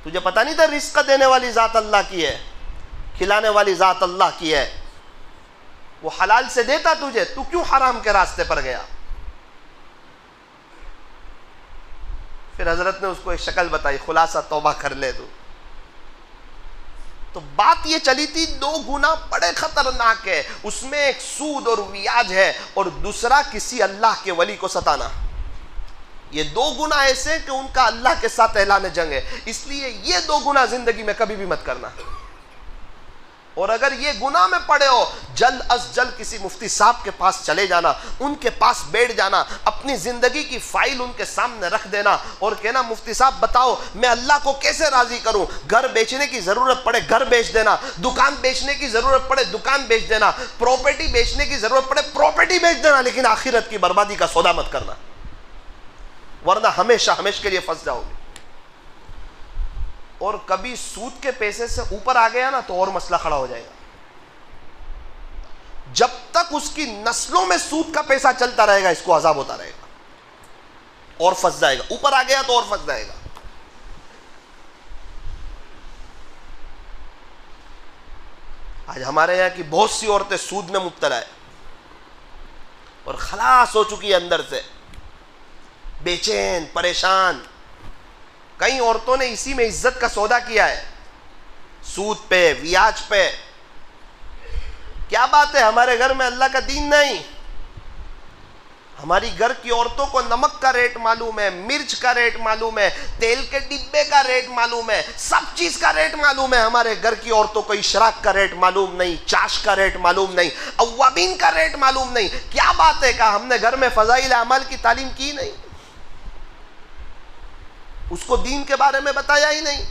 तुझे पता नहीं था रिस्क देने वाली जात अल्लाह की है, खिलाने वाली जात अल्लाह की है, वो हलाल से देता तुझे, तू क्यों हराम के रास्ते पर गया? फिर हजरत ने उसको एक शक्ल बताई, खुलासा तौबा कर ले तू। तो बात ये चली थी, 2 गुना बड़े खतरनाक है, उसमें एक सूद और ब्याज है और दूसरा किसी अल्लाह के वली को सताना। ये 2 गुना ऐसे कि उनका अल्लाह के साथ ऐलान जंग है, इसलिए ये 2 गुना जिंदगी में कभी भी मत करना। और अगर ये गुनाह में पड़े हो, जल्द अज जल्द किसी मुफ्ती साहब के पास चले जाना, उनके पास बैठ जाना, अपनी जिंदगी की फाइल उनके सामने रख देना और कहना मुफ्ती साहब बताओ मैं अल्लाह को कैसे राजी करूं। घर बेचने की जरूरत पड़े घर बेच देना, दुकान बेचने की जरूरत पड़े दुकान बेच देना, प्रॉपर्टी बेचने की जरूरत पड़े प्रॉपर्टी बेच देना, लेकिन आखिरत की बर्बादी का सौदा मत करना, वरना हमेशा हमेशा के लिए फंस जाओगे। और कभी सूद के पैसे से ऊपर आ गया ना तो और मसला खड़ा हो जाएगा। जब तक उसकी नस्लों में सूद का पैसा चलता रहेगा, इसको अजाब होता रहेगा और फंस जाएगा। ऊपर आ गया तो और फंस जाएगा। आज हमारे यहां की बहुत सी औरतें सूद में मुब्तला है और खलास हो चुकी है अंदर से, बेचैन परेशान। कई औरतों ने इसी में इज्जत का सौदा किया है, सूद पे ब्याज पे। क्या बात है, हमारे घर में अल्लाह का दीन नहीं। हमारी घर की औरतों को नमक का रेट मालूम है, मिर्च का रेट मालूम है, तेल के डिब्बे का रेट मालूम है, सब चीज का रेट मालूम है। हमारे घर की औरतों को इशराक का रेट मालूम नहीं, चाश का रेट मालूम नहीं, अव्वाबीन का रेट मालूम नहीं। क्या बात है, कहा हमने घर में फजाइल अमाल की तालीम की नहीं, उसको दीन के बारे में बताया ही नहीं,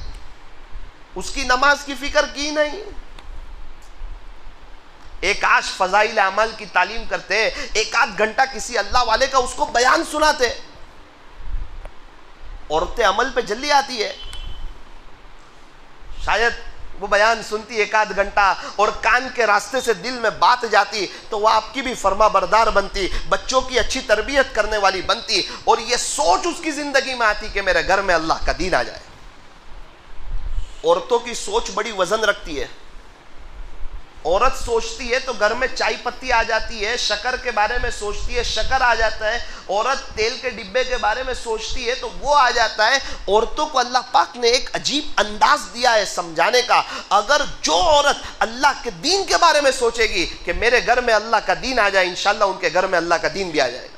उसकी नमाज की फिक्र की नहीं। एक आश फजाइल अमल की तालीम करते, एक आध घंटा किसी अल्लाह वाले का उसको बयान सुनाते। औरतें अमल पे जल्दी आती है, शायद वो बयान सुनती एक आध घंटा और कान के रास्ते से दिल में बात जाती तो वह आपकी भी फर्मा बरदार बनती, बच्चों की अच्छी तरबियत करने वाली बनती और ये सोच उसकी जिंदगी में आती कि मेरे घर में अल्लाह का दीन आ जाए। औरतों की सोच बड़ी वजन रखती है। औरत सोचती है तो घर में चाय पत्ती आ जाती है, शक्कर के बारे में सोचती है शक्कर आ जाता है, औरत तेल के डिब्बे के बारे में सोचती है तो वो आ जाता है। औरतों को अल्लाह पाक ने एक अजीब अंदाज दिया है समझाने का। अगर जो औरत अल्लाह के दीन के बारे में सोचेगी कि मेरे घर में अल्लाह का दीन आ जाए, इंशाल्लाह उनके घर में अल्लाह का दीन भी आ जाएगा।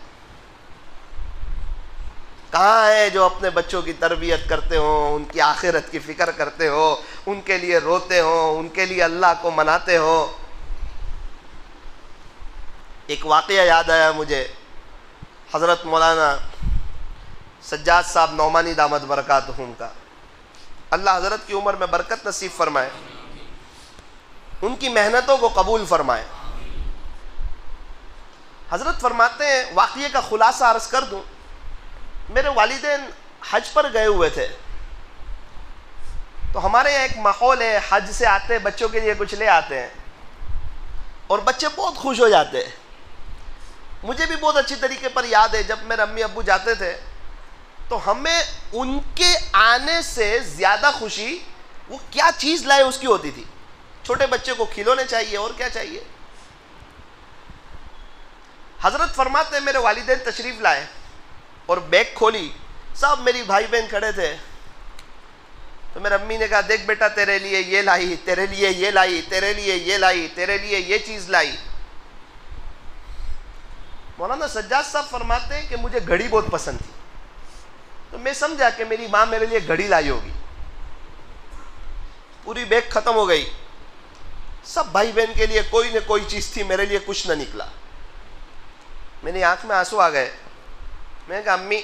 कहाँ हैं जो अपने बच्चों की तरबियत करते हो, उनकी आखिरत की फ़िक्र करते हो, उनके लिए रोते हो, उनके लिए अल्लाह को मनाते हो। एक वाक़या याद आया मुझे, हज़रत मौलाना सज्जाद साहब नौमानी दामद बरकातहुम का, अल्लाह हज़रत की उम्र में बरकत नसीब फरमाए, उनकी मेहनतों को कबूल फरमाए। हज़रत फरमाते हैं, वाक़ये का खुलासा अर्ज़ कर दूँ, मेरे वालिदैन हज पर गए हुए थे, तो हमारे यहाँ एक माहौल है, हज से आते बच्चों के लिए कुछ ले आते हैं और बच्चे बहुत खुश हो जाते हैं। मुझे भी बहुत अच्छी तरीके पर याद है, जब मेरे अम्मी अब्बू जाते थे तो हमें उनके आने से ज़्यादा खुशी वो क्या चीज़ लाए उसकी होती थी। छोटे बच्चे को खिलौने चाहिए और क्या चाहिए। हज़रत फरमाते मेरे वालिदैन तशरीफ़ लाए और बैग खोली, सब मेरी भाई बहन खड़े थे, तो मेरी अम्मी ने कहा, देख बेटा तेरे लिए ये लाई, तेरे लिए ये लाई, तेरे लिए ये लाई, तेरे लिए ये चीज़ लाई। मौलाना सज्जाद साहब फरमाते हैं कि मुझे घड़ी बहुत पसंद थी, तो मैं समझा कि मेरी माँ मेरे लिए घड़ी लाई होगी। पूरी बैग ख़त्म हो गई, सब भाई बहन के लिए कोई न कोई चीज़ थी, मेरे लिए कुछ न निकला। मेरी आंख में आंसू आ गए। मैंने कहा, अम्मी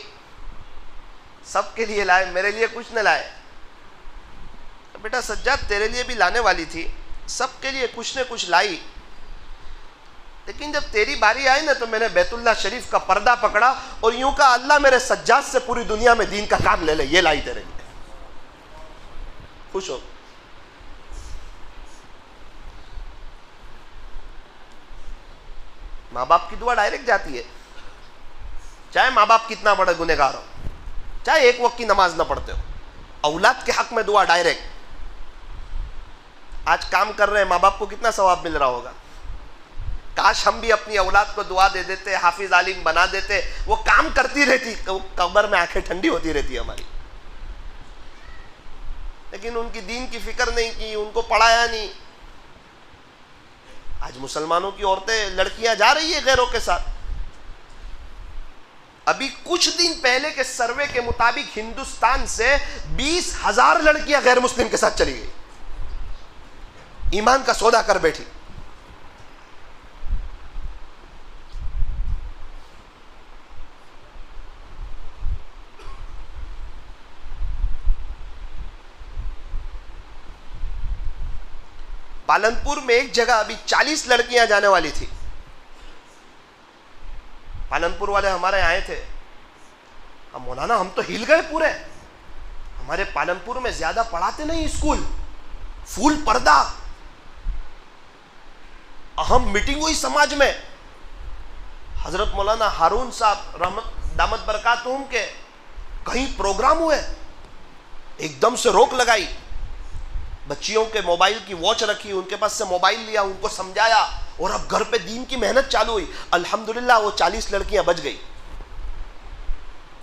सबके लिए लाए, मेरे लिए कुछ न लाए। बेटा सज्जाद तेरे लिए भी लाने वाली थी, सबके लिए कुछ न कुछ लाई, लेकिन जब तेरी बारी आई ना तो मैंने बैतुल्लाह शरीफ का पर्दा पकड़ा और यूं कहा, अल्लाह मेरे सज्जाद से पूरी दुनिया में दीन का काम ले ले, ये लाई तेरे लिए। खुश हो। माँ बाप की दुआ डायरेक्ट जाती है, चाहे माँ बाप कितना बड़ा गुनहगार हो, चाहे एक वक्त की नमाज ना पढ़ते हो, औलाद के हक में दुआ डायरेक्ट। आज काम कर रहे हैं, माँ बाप को कितना सवाब मिल रहा होगा। काश हम भी अपनी औलाद को दुआ दे देते, हाफिज आलिम बना देते, वो काम करती रहती, कब्र में आंखें ठंडी होती रहती हमारी। लेकिन उनकी दीन की फिक्र नहीं की, उनको पढ़ाया नहीं। आज मुसलमानों की औरतें, लड़कियां जा रही है गैरों के साथ। अभी कुछ दिन पहले के सर्वे के मुताबिक हिंदुस्तान से 20,000 लड़कियां गैर मुस्लिम के साथ चली गई, ईमान का सौदा कर बैठी। पालनपुर में एक जगह अभी 40 लड़कियां जाने वाली थी। पालनपुर वाले हमारे आए थे, हम मौलाना हम तो हिल गए पूरे, हमारे पालनपुर में ज्यादा पढ़ाते नहीं स्कूल, फुल पर्दा। अहम मीटिंग हुई समाज में, हजरत मौलाना हारून साहब रहमत दामत बरकातहुम के कहीं प्रोग्राम हुए, एकदम से रोक लगाई, बच्चियों के मोबाइल की वॉच रखी, उनके पास से मोबाइल लिया, उनको समझाया, और अब घर पे दीन की मेहनत चालू हुई। अल्हम्दुलिल्लाह वो 40 लड़कियां बच गई,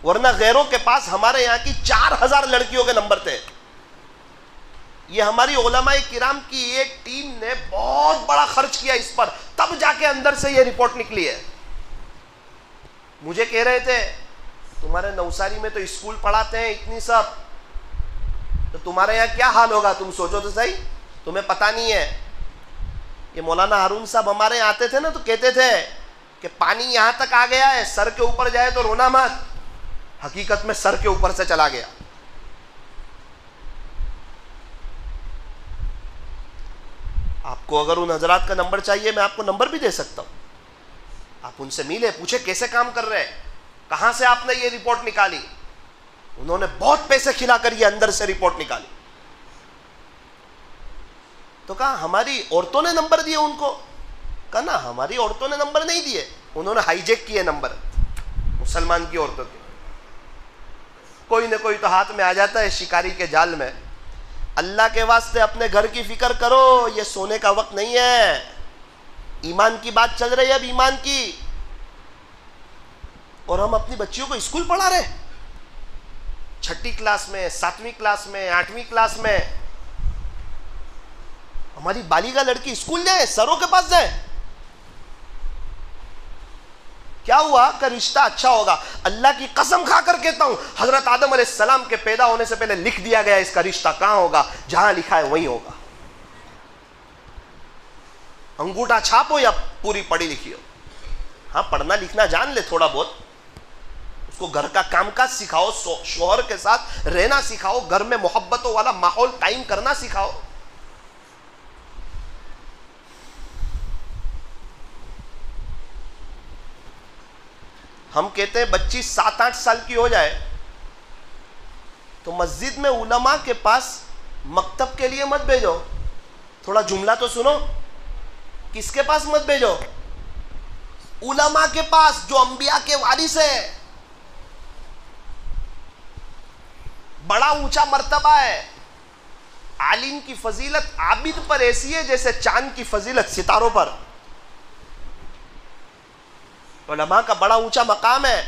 वरना गैरों के पास हमारे यहाँ की 4000 लड़कियों के नंबर थे। ये हमारी उलमाए किराम की एक टीम ने बहुत बड़ा खर्च किया इस पर, तब जाके अंदर से ये रिपोर्ट निकली है। मुझे कह रहे थे, तुम्हारे नवसारी में तो स्कूल पढ़ाते हैं इतनी सब, तो तुम्हारे यहाँ क्या हाल होगा, तुम सोचो तो सही, तुम्हें पता नहीं है। ये मौलाना हारून साहब हमारे यहाँ आते थे ना, तो कहते थे कि पानी यहाँ तक आ गया है, सर के ऊपर जाए तो रोना मत। हकीकत में सर के ऊपर से चला गया। आपको अगर उन हजरात का नंबर चाहिए, मैं आपको नंबर भी दे सकता हूं, आप उनसे मिले, पूछे कैसे काम कर रहे हैं, कहां से आपने ये रिपोर्ट निकाली। उन्होंने बहुत पैसे खिलाकर ये अंदर से रिपोर्ट निकाली। तो कहा हमारी औरतों ने नंबर दिए उनको। कहा ना, हमारी औरतों ने नंबर नहीं दिए, उन्होंने हाईजेक किए नंबर मुसलमान की औरतों के। कोई ना कोई तो हाथ में आ जाता है शिकारी के जाल में। अल्लाह के वास्ते अपने घर की फिक्र करो, ये सोने का वक्त नहीं है। ईमान की बात चल रही है अब, ईमान की। और हम अपनी बच्चियों को स्कूल पढ़ा रहे, 6ठी क्लास में, 7वीं क्लास में, 8वीं क्लास में। हमारी बालिगा लड़की स्कूल जाए, सरों के पास जाए। क्या हुआ कि रिश्ता अच्छा होगा। अल्लाह की कसम खाकर कहता हूं, हजरत आदम अलैहिस्सलाम के पैदा होने से पहले लिख दिया गया इसका रिश्ता कहां होगा, जहां लिखा है वहीं होगा। अंगूठा छापो या पूरी पढ़ी लिखी हो, हाँ पढ़ना लिखना जान ले थोड़ा बहुत, उसको घर का कामकाज सिखाओ, शोहर के साथ रहना सिखाओ, घर में मोहब्बतों वाला माहौल कायम करना सिखाओ। हम कहते हैं बच्ची 7-8 साल की हो जाए तो मस्जिद में उलमा के पास मकतब के लिए मत भेजो। थोड़ा जुमला तो सुनो, किसके पास मत भेजो? उलमा के पास, जो अंबिया के वारिस है। बड़ा ऊंचा मर्तबा है। आलिम की फजीलत आबिद पर ऐसी है जैसे चांद की फजीलत सितारों पर। उलमा का बड़ा ऊंचा मकाम है।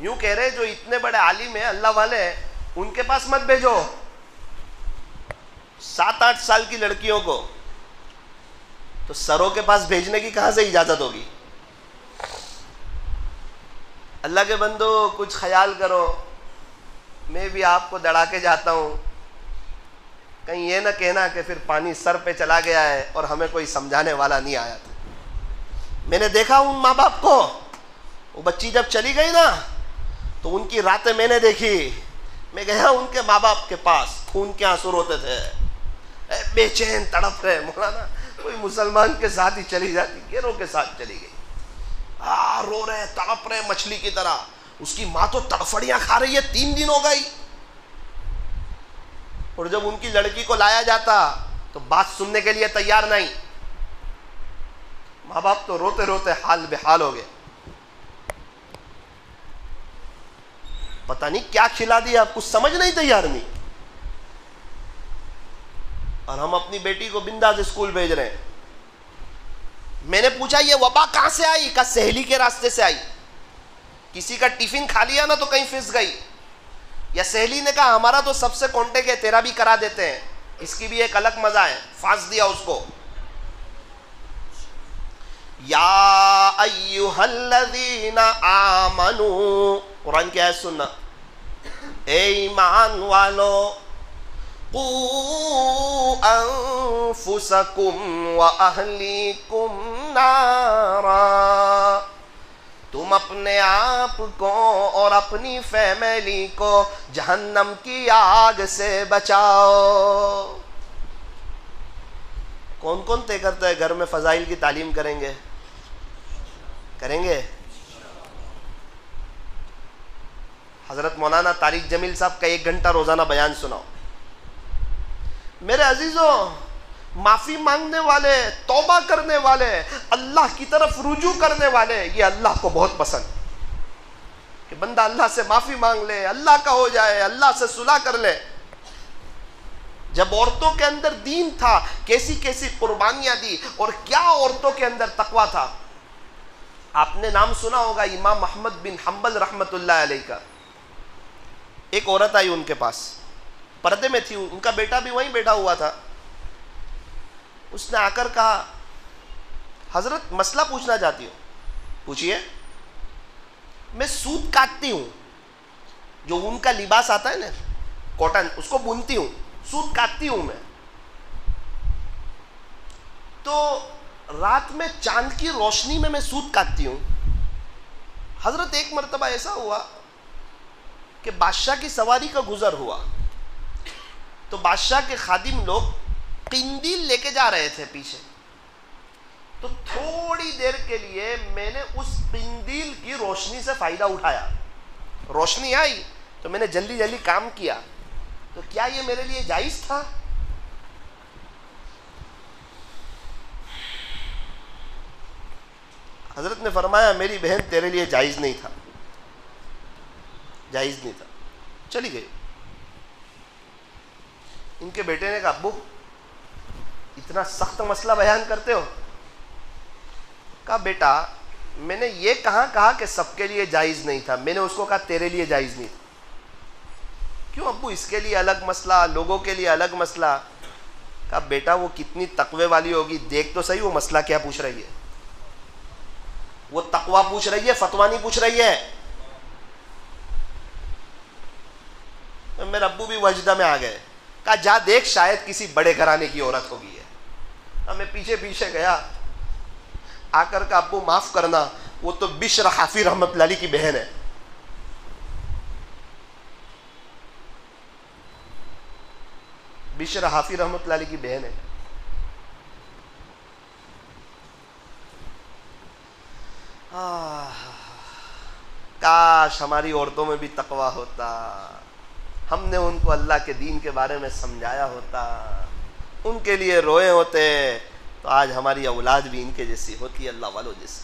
यूं कह रहे जो इतने बड़े आलिम है, अल्लाह वाले हैं, उनके पास मत भेजो 7-8 साल की लड़कियों को, तो सरों के पास भेजने की कहां से इजाजत होगी? अल्लाह के बंदो कुछ ख्याल करो, मैं भी आपको दड़ा के जाता हूं, कहीं ये ना कहना कि फिर पानी सर पे चला गया है और हमें कोई समझाने वाला नहीं आया था। मैंने देखा उन माँ बाप को, वो बच्ची जब चली गई ना तो उनकी रातें मैंने देखी। मैं गया उनके माँ बाप के पास, खून के आंसू रोते थे, बेचैन तड़प रहे। मौलाना कोई मुसलमान के साथ ही चली जाती, गेरों के साथ चली गई, रो रहे तड़प रहे मछली की तरह। उसकी माँ तो तड़फड़ियां खा रही है, 3 दिन हो गई। और जब उनकी लड़की को लाया जाता तो बात सुनने के लिए तैयार नहीं। माँ बाप तो रोते रोते हाल बेहाल हो गए। पता नहीं क्या खिला दिया, कुछ समझ नहीं तैयार नहीं। और हम अपनी बेटी को बिंदास स्कूल भेज रहे हैं। मैंने पूछा ये वबा कहां से आई? का सहेली के रास्ते से आई। किसी का टिफिन खा लिया ना तो कहीं फिस गई, या सहेली ने कहा हमारा तो सबसे कांटेक्ट है, तेरा भी करा देते हैं, इसकी भी एक अलग मजा है, फांस दिया उसको। या अय्युहल्लज़ीना आमनू, कुरान की आयत सुनना, ए ईमान वालो, कू अनफुसकुम व अहलीकुम नारा, तुम अपने आप को और अपनी फैमिली को जहन्नम की आग से बचाओ। कौन कौन तय करता है घर में फजाइल की तालीम करेंगे? हजरत मौलाना तारिक जमील साहब का 1 घंटा रोजाना बयान सुनाओ। मेरे अजीजों, माफी मांगने वाले, तौबा करने वाले, अल्लाह की तरफ रुजू करने वाले, ये अल्लाह को बहुत पसंद कि बंदा अल्लाह से माफी मांग ले, अल्लाह का हो जाए, अल्लाह से सुलह कर ले। जब औरतों के अंदर दीन था, कैसी कैसी कुर्बानियां दी, और क्या औरतों के अंदर तकवा था। आपने नाम सुना होगा इमाम अहमद बिन हम्बल रहमतुल्लाह अलैह का। एक औरत आई उनके पास, पर्दे में थी, उनका बेटा भी वहीं बैठा हुआ था। उसने आकर कहा, हजरत मसला पूछना चाहती हूँ। पूछिए। मैं सूत काटती हूँ, जो उनका लिबास आता है ना कॉटन, उसको बुनती हूँ, सूत काटती हूँ मैं। तो रात में चांद की रोशनी में मैं सूत काटती हूँ। हजरत एक मर्तबा ऐसा हुआ कि बादशाह की सवारी का गुजर हुआ, तो बादशाह के खादिम लोग किंदील लेके जा रहे थे पीछे। तो थोड़ी देर के लिए मैंने उस किंदील की रोशनी से फायदा उठाया। रोशनी आई तो मैंने जल्दी जल्दी काम किया। तो क्या ये मेरे लिए जायज था? हजरत ने फरमाया, मेरी बहन तेरे लिए जायज नहीं था, जायज नहीं था। चली गई। इनके बेटे ने कहा, अब्बू इतना सख्त मसला बयान करते हो? कहा, बेटा मैंने ये कहा कि सबके लिए जायज नहीं था, मैंने उसको कहा तेरे लिए जायज नहीं था। क्यों अब्बू, इसके लिए अलग मसला, लोगों के लिए अलग मसला? कहा बेटा वो कितनी तकवे वाली होगी, देख तो सही वो मसला क्या पूछ रही है। वो तकवा पूछ रही है, फतवा नहीं पूछ रही है। तो मेरे अब्बू भी वजदा में आ गए। कहा जा देख शायद किसी बड़े घराने की औरत होगी है। अब मैं पीछे पीछे गया, आकर का अब्बू माफ करना, वो तो बिश्र हाफी रहमतुल्लाह अलैह की बहन है। बिश्र हाफी रहमतुल्लाह अलैह की बहन है। काश हमारी औरतों में भी तकवा होता, हमने उनको अल्लाह के दीन के बारे में समझाया होता, उनके लिए रोए होते, तो आज हमारी औलाद भी इनके जैसी होती, अल्लाह वालों जैसी।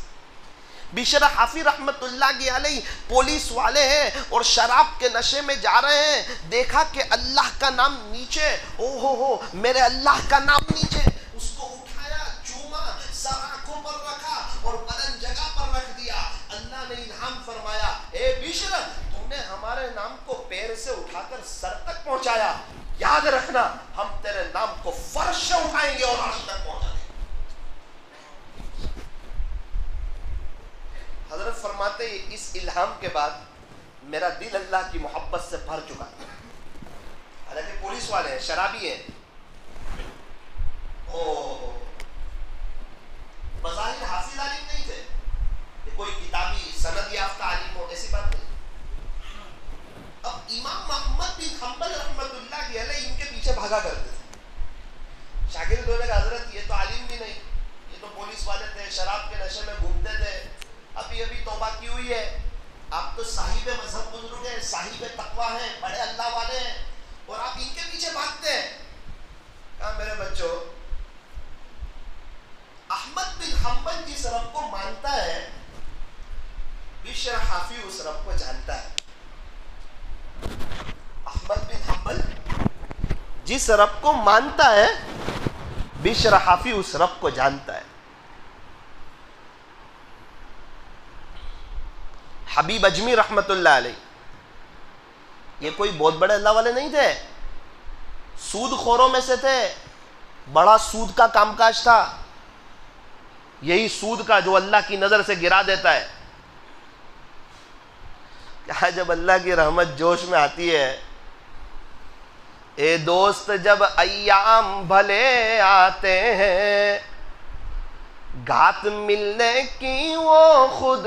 बिशर हाफी रहमतुल्लाह अलैह पुलिस वाले हैं और शराब के नशे में जा रहे हैं, देखा कि अल्लाह का नाम नीचे, हो मेरे अल्लाह का नाम नीचे, उसको उठाया, चूमा, सर आंखों पर रखा और बदन जगह पर रख दिया। अल्लाह ने इल्हाम फरमाया, ए बिशर तुमने हमारे नाम को पैर से उठाकर सर तक पहुंचाया, याद रखना हम तेरे नाम को फर्श से उठाएंगे और अर्श तक पहुंचा देंगे। हजरत फरमाते इस इल्हाम के बाद मेरा दिल अल्लाह की मोहब्बत से भर चुका है। हालांकि पुलिस वाले हैं, शराबी हैं, बज़ाहिर हाफिज आलिम नहीं थे, ये कोई किताबी सनद याफ्ता आलिम हो, ऐसी बात नहीं। अब इमाम अहमद बिन हंबल रहमतुल्लाह अलैह इनके पीछे भागा करते थे। शागिर्द होने का हजरत ये तो आलिम भी नहीं, ये तो पुलिस वाले थे, शराब के नशे में घूमते थे, अभी अभी तौबा की हुई है, आप तो साहिब मजहब बुजुर्ग हैं, साहिब तकवा हैं, बड़े अल्लाह वाले हैं, और आप इनके पीछे भागते हैं। कहा मेरे बच्चों, अहमद बिन हंबल जिस रब को मानता है, बिश्र हाफी उस रब को जानता है। अहमद बिन हंबल जिस रब को मानता है, बिश्र हाफी उस रब को जानता है। हबीब अजमी रहमतुल्लाह अलैह ये कोई बहुत बड़े अल्लाह वाले नहीं थे, सूद खोरों में से थे, बड़ा सूद का कामकाज था, यही सूद का जो अल्लाह की नजर से गिरा देता है। क्या जब अल्लाह की रहमत जोश में आती है, ए दोस्त जब अय्याम भले आते हैं, घात मिलने की वो खुद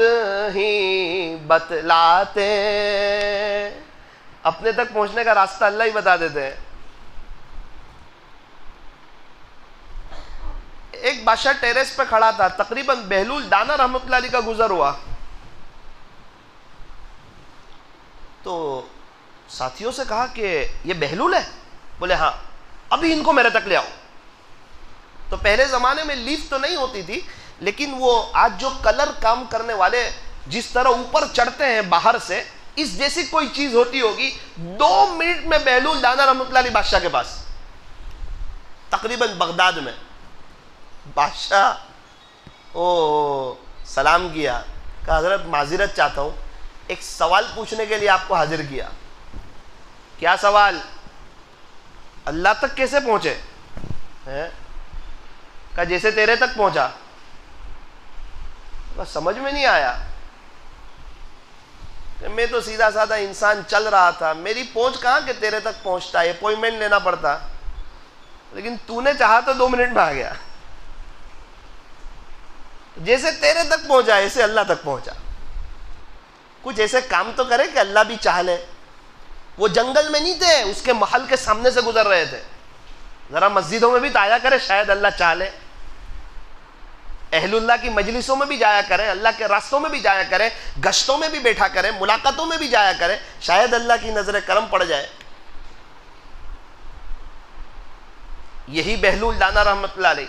ही बतलाते, अपने तक पहुंचने का रास्ता अल्लाह ही बता देते हैं। एक बादशाह टेरेस पे खड़ा था, तकरीबन बहलूल दाना रहमतुल्लाह अलैह का गुजर हुआ, तो साथियों से कहा कि ये बहलूल है? बोले हाँ, अभी इनको मेरे तक ले आओ। तो पहले ज़माने में लीफ तो नहीं होती थी, लेकिन वो आज जो कलर काम करने वाले जिस तरह ऊपर चढ़ते हैं बाहर से, इस जैसी कोई चीज़ होती होगी। 2 मिनट में बहलूल दाना रहमतुल्लाह अलैह बादशाह के पास, तकरीबन बगदाद में। बादशाह सलाम किया, कहा हज़रत माज़िरत चाहता हूँ, एक सवाल पूछने के लिए आपको हाजिर किया। क्या सवाल? अल्लाह तक कैसे पहुँचे हैं? का जैसे तेरे तक पहुंचा। तो समझ में नहीं आया, मैं तो सीधा साधा इंसान चल रहा था, मेरी पहुंच कहां के तेरे तक पहुंचता है, अपॉइंटमेंट लेना पड़ता, लेकिन तूने चाहा तो 2 मिनट में आ गया। जैसे तेरे तक पहुंचा ऐसे अल्लाह तक पहुंचा। कुछ ऐसे काम तो करे कि अल्लाह भी चाह ले। वो जंगल में नहीं थे, उसके महल के सामने से गुजर रहे थे। जरा मस्जिदों में भी तो आया करे, शायद अल्लाह चाह ले। अहलुल्लाह की मजलिसों में भी जाया करें, अल्लाह के रास्तों में भी जाया करें, गश्तों में भी बैठा करें, मुलाकातों में भी जाया करें, शायद अल्लाह की नजर करम पड़ जाए। यही बहलूल दाना रहमतुल्लाह अलैह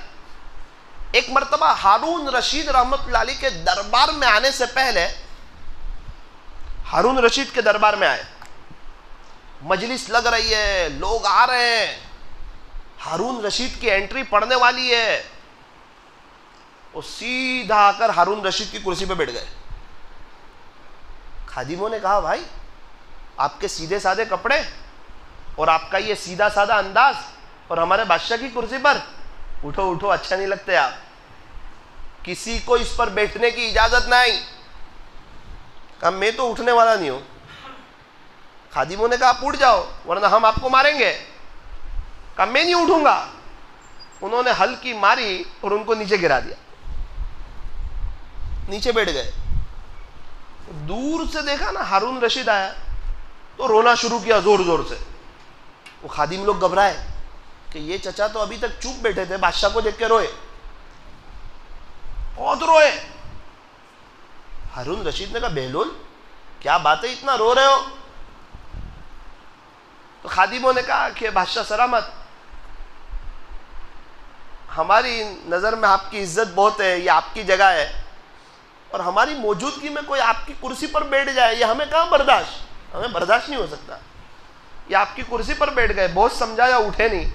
एक मर्तबा हारून रशीद रहमतुल्लाह अलैह के दरबार में आने से पहले, हारून रशीद के दरबार में आए, मजलिस लग रही है, लोग आ रहे हैं, हारून रशीद की एंट्री पड़ने वाली है, वो सीधा आकर हारून रशीद की कुर्सी पे बैठ गए। खादिमों ने कहा, भाई आपके सीधे साधे कपड़े और आपका ये सीधा साधा अंदाज, और हमारे बादशाह की कुर्सी पर उठो उठो, अच्छा नहीं लगते आप, किसी को इस पर बैठने की इजाजत नहीं। कहा मैं तो उठने वाला नहीं हूं। खादिमों ने कहा आप उठ जाओ वरना हम आपको मारेंगे। कहा मैं नहीं उठूंगा। उन्होंने हल्की मारी और उनको नीचे गिरा दिया, नीचे बैठ गए। दूर से देखा ना हारून रशीद आया तो रोना शुरू किया जोर जोर से। वो खादिम लोग घबराए कि ये चचा तो अभी तक चुप बैठे थे, बादशाह को देख के रोए, बहुत रोए। हारून रशीद ने कहा बेहलोल क्या बात है, इतना रो रहे हो? तो खादिमों ने कहा कि बादशाह सलामत, हमारी नज़र में आपकी इज्जत बहुत है, ये आपकी जगह है, और हमारी मौजूदगी में कोई आपकी कुर्सी पर बैठ जाए ये हमें कहाँ बर्दाश्त, हमें बर्दाश्त नहीं हो सकता। ये आपकी कुर्सी पर बैठ गए, बहुत समझाया उठे नहीं,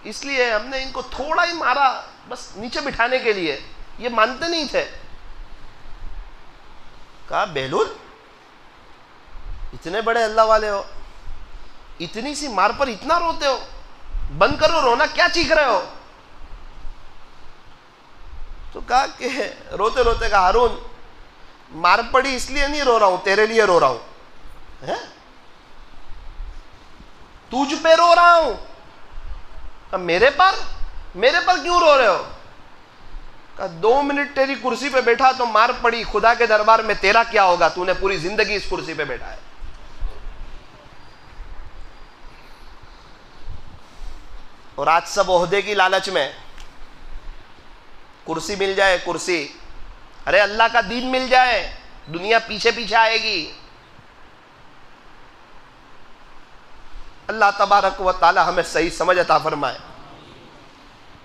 इसलिए हमने इनको थोड़ा ही मारा बस नीचे बिठाने के लिए, ये मानते नहीं थे। कहा बेहलूल इतने बड़े अल्लाह वाले हो, इतनी सी मार पर इतना रोते हो, बंद करो रोना, क्या चीख रहे हो? तो कहा कि रोते रोते कहा हारून मार पड़ी इसलिए नहीं रो रहा हूं, तेरे लिए रो रहा हूं, है तुझ पे रो रहा हूं। कहा मेरे पर क्यों रो रहे हो? कहा 2 मिनट तेरी कुर्सी पे बैठा तो मार पड़ी, खुदा के दरबार में तेरा क्या होगा, तूने पूरी जिंदगी इस कुर्सी पे बैठा है। और आज सब ओहदे की लालच में, कुर्सी मिल जाए कुर्सी, अरे अल्लाह का दीन मिल जाए, दुनिया पीछे पीछे आएगी। अल्लाह तबारक व ताला हमें सही समझ अता फरमाए।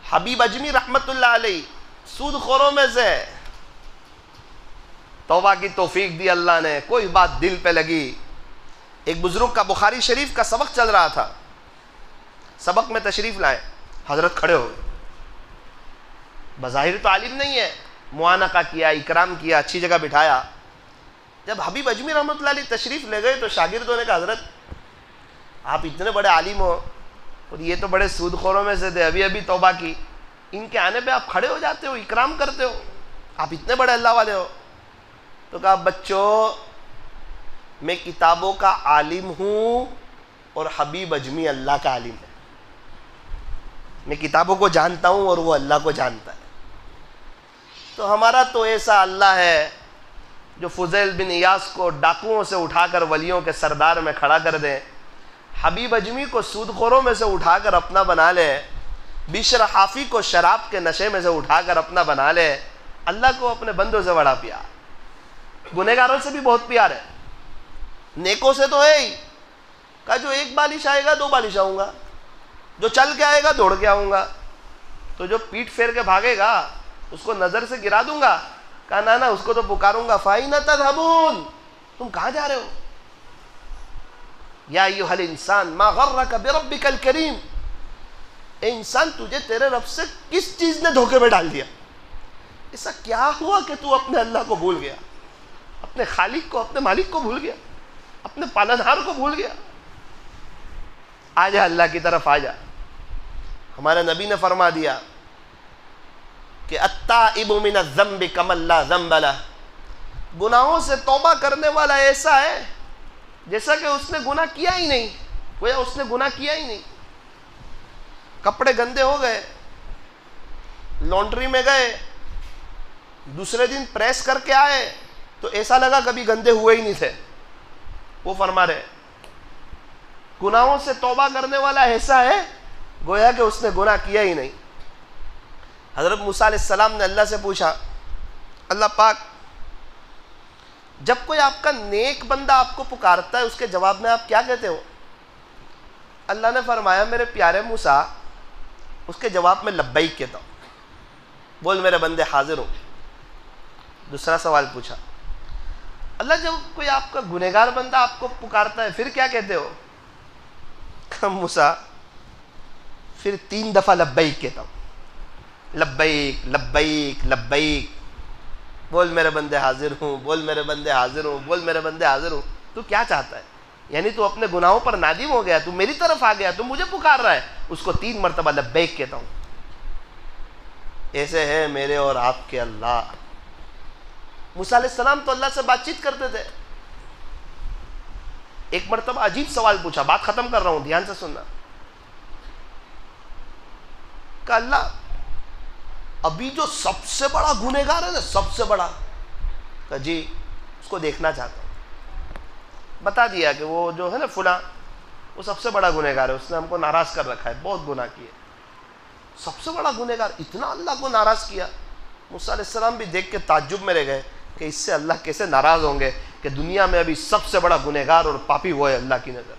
हबीब अजमी रहमतुल्लाह अलैह सूदखोरों में से तौबा की तौफीक दी अल्लाह ने, कोई बात दिल पे लगी। एक बुजुर्ग का बुखारी शरीफ का सबक चल रहा था, सबक में तशरीफ लाए, हजरत खड़े हो गए, बज़ाहिर तो आलिम नहीं है, मुआनका किया, इकराम किया, अच्छी जगह बिठाया। जब हबीब अजमी रहमतुल्लाह अलैह तशरीफ ले गए तो शागिर्दों ने कहा हजरत आप इतने बड़े आलिम हो और ये तो बड़े सूदखोरों में से थे, अभी अभी तौबा की, इनके आने पे आप खड़े हो जाते हो, इकराम करते हो, आप इतने बड़े अल्लाह वाले हो। तो कहा बच्चों मैं किताबों का आलिम हूं और हबीब अजमी अल्लाह का आलिम है, मैं किताबों को जानता हूं और वो अल्लाह को जानता है। तो हमारा तो ऐसा अल्लाह है जो फुज़ैल बिन इयास को डाकुओं से उठाकर वलियों के सरदार में खड़ा कर दे, हबीब अजमी को सूदखोरों में से उठाकर अपना बना ले, बिशर हाफी को शराब के नशे में से उठाकर अपना बना ले। अल्लाह को अपने बंदों से बड़ा प्यार, गुनहगारों से भी बहुत प्यार है, नेकों से तो है ही। कहा जो एक बालिश आएगा 2 बालिश आऊँगा, जो चल के आएगा दौड़ के आऊँगा, तो जो पीठ फेर के भागेगा उसको नज़र से गिरा दूंगा। कहा ना ना उसको तो पुकारूंगा, फ़ाइना तज़हबून, तुम कहाँ जा रहे हो? या अय्युहल इंसान मा गर्रका बिरब्बिकल करीम, ए इंसान तुझे तेरे रब से किस चीज़ ने धोखे में डाल दिया? ऐसा क्या हुआ कि तू अपने अल्लाह को भूल गया, अपने खालिक को, अपने मालिक को भूल गया, अपने पालनहार को भूल गया? आ जा अल्लाह की तरफ आ जा। हमारे नबी ने फरमा दिया कि अत्ताइबु मिनज़्ज़म्बि कमन ला ज़म्ब लह, गुनाहों से तौबा करने वाला ऐसा है जैसा कि उसने गुनाह किया ही नहीं, गोया उसने गुनाह किया ही नहीं। कपड़े गंदे हो गए, लॉन्ड्री में गए, दूसरे दिन प्रेस करके आए तो ऐसा लगा कभी गंदे हुए ही नहीं थे। वो फरमा रहे गुनाहों से तौबा करने वाला ऐसा है गोया कि उसने गुनाह किया ही नहीं। हज़रत मूसा अलैहिस्सलाम ने अल्लाह से पूछा, अल्लाह पाक जब कोई आपका नेक बंदा आपको पुकारता है उसके जवाब में आप क्या कहते हो? अल्लाह ने फरमाया मेरे प्यारे मूसा उसके जवाब में लब्बैक कहता हूँ, बोल मेरे बंदे हाजिर हूँ। दूसरा सवाल पूछा, अल्लाह जब कोई आपका गुनहगार बंदा आपको पुकारता है फिर क्या कहते हो? मूसा फिर 3 दफ़ा लब्बैक कहता हूँ, लब्बैक लब्बैक लब्बैक, बोल मेरे बंदे हाजिर हूँ, बोल मेरे बंदे हाजिर हूँ, बोल मेरे बंदे हाजिर हूँ। तू क्या चाहता है? यानी तू अपने गुनाहों पर नादिम हो गया, तू मेरी तरफ आ गया, तू मुझे पुकार रहा है। उसको 3 मरतबा लब्बैक कहता हूँ। ऐसे है मेरे और आपके अल्लाह। मूसा अलैहिस्सलाम तो अल्लाह से बातचीत करते थे। एक मरतबा अजीब सवाल पूछा, बात खत्म कर रहा हूं, ध्यान से सुनना। कहा अल्लाह, अभी जो सबसे बड़ा गुनहगार है ना, सबसे बड़ा, कहा जी उसको देखना चाहता हूं। बता दिया कि वो जो है ना फुला, वो सबसे बड़ा गुनहगार है, उसने हमको नाराज कर रखा है, बहुत गुनाह किए। सबसे बड़ा गुनहगार, इतना अल्लाह को नाराज किया। मूसा अलैहिस्सलाम भी देख के ताज्जुब में रह गए कि इससे अल्लाह कैसे नाराज होंगे कि दुनिया में अभी सबसे बड़ा गुनहगार और पापी वो है अल्लाह की नज़र।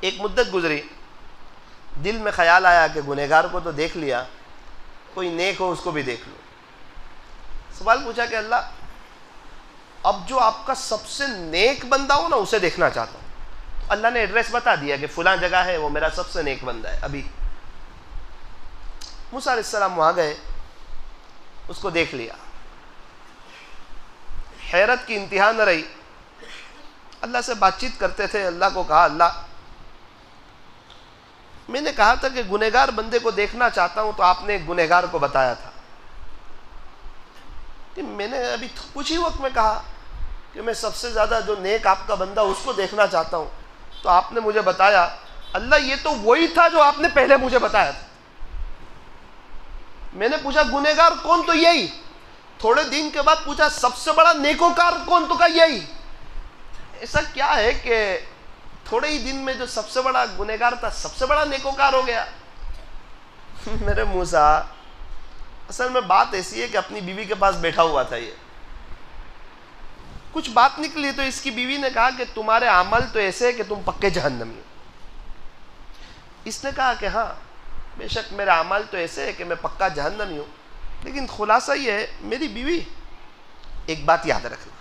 एक मुद्दत गुजरी, दिल में ख्याल आया कि गुनहगार को तो देख लिया, कोई नेक हो उसको भी देख लो। सवाल पूछा कि अल्लाह, अब जो आपका सबसे नेक बंदा हो ना, उसे देखना चाहता हूँ। अल्लाह ने एड्रेस बता दिया कि फुला जगह है, वो मेरा सबसे नेक बंदा है। अभी मूसा अलैहिस्सलाम वहाँ गए, उसको देख लिया। हैरत की इंतहा न रही, अल्लाह से बातचीत करते थे। अल्लाह को कहा, अल्लाह मैंने कहा था कि गुनहगार बंदे को देखना चाहता हूं, तो आपने एक गुनहगार को बताया था कि मैंने अभी कुछ ही वक्त में कहा कि मैं सबसे ज़्यादा जो नेक आपका बंदा उसको देखना चाहता हूं, तो आपने मुझे बताया। अल्लाह, ये तो वही था जो आपने पहले मुझे बताया था। मैंने पूछा गुनहगार कौन, तो यही। थोड़े दिन के बाद पूछा सबसे बड़ा नेकोकार कौन, तो कहा यही। ऐसा क्या है कि थोड़े ही दिन में जो सबसे बड़ा गुनहगार था सबसे बड़ा नेकोकार हो गया? मेरे मूसा, असल में बात ऐसी है कि अपनी बीवी के पास बैठा हुआ था, ये कुछ बात निकली तो इसकी बीवी ने कहा कि तुम्हारे अमल तो ऐसे है कि तुम पक्के जहन्नमी हो। इसने कहा कि हाँ बेशक मेरा अमल तो ऐसे है कि मैं पक्का जहन्नमी हूँ, लेकिन खुलासा ये है मेरी बीवी, एक बात याद रखना।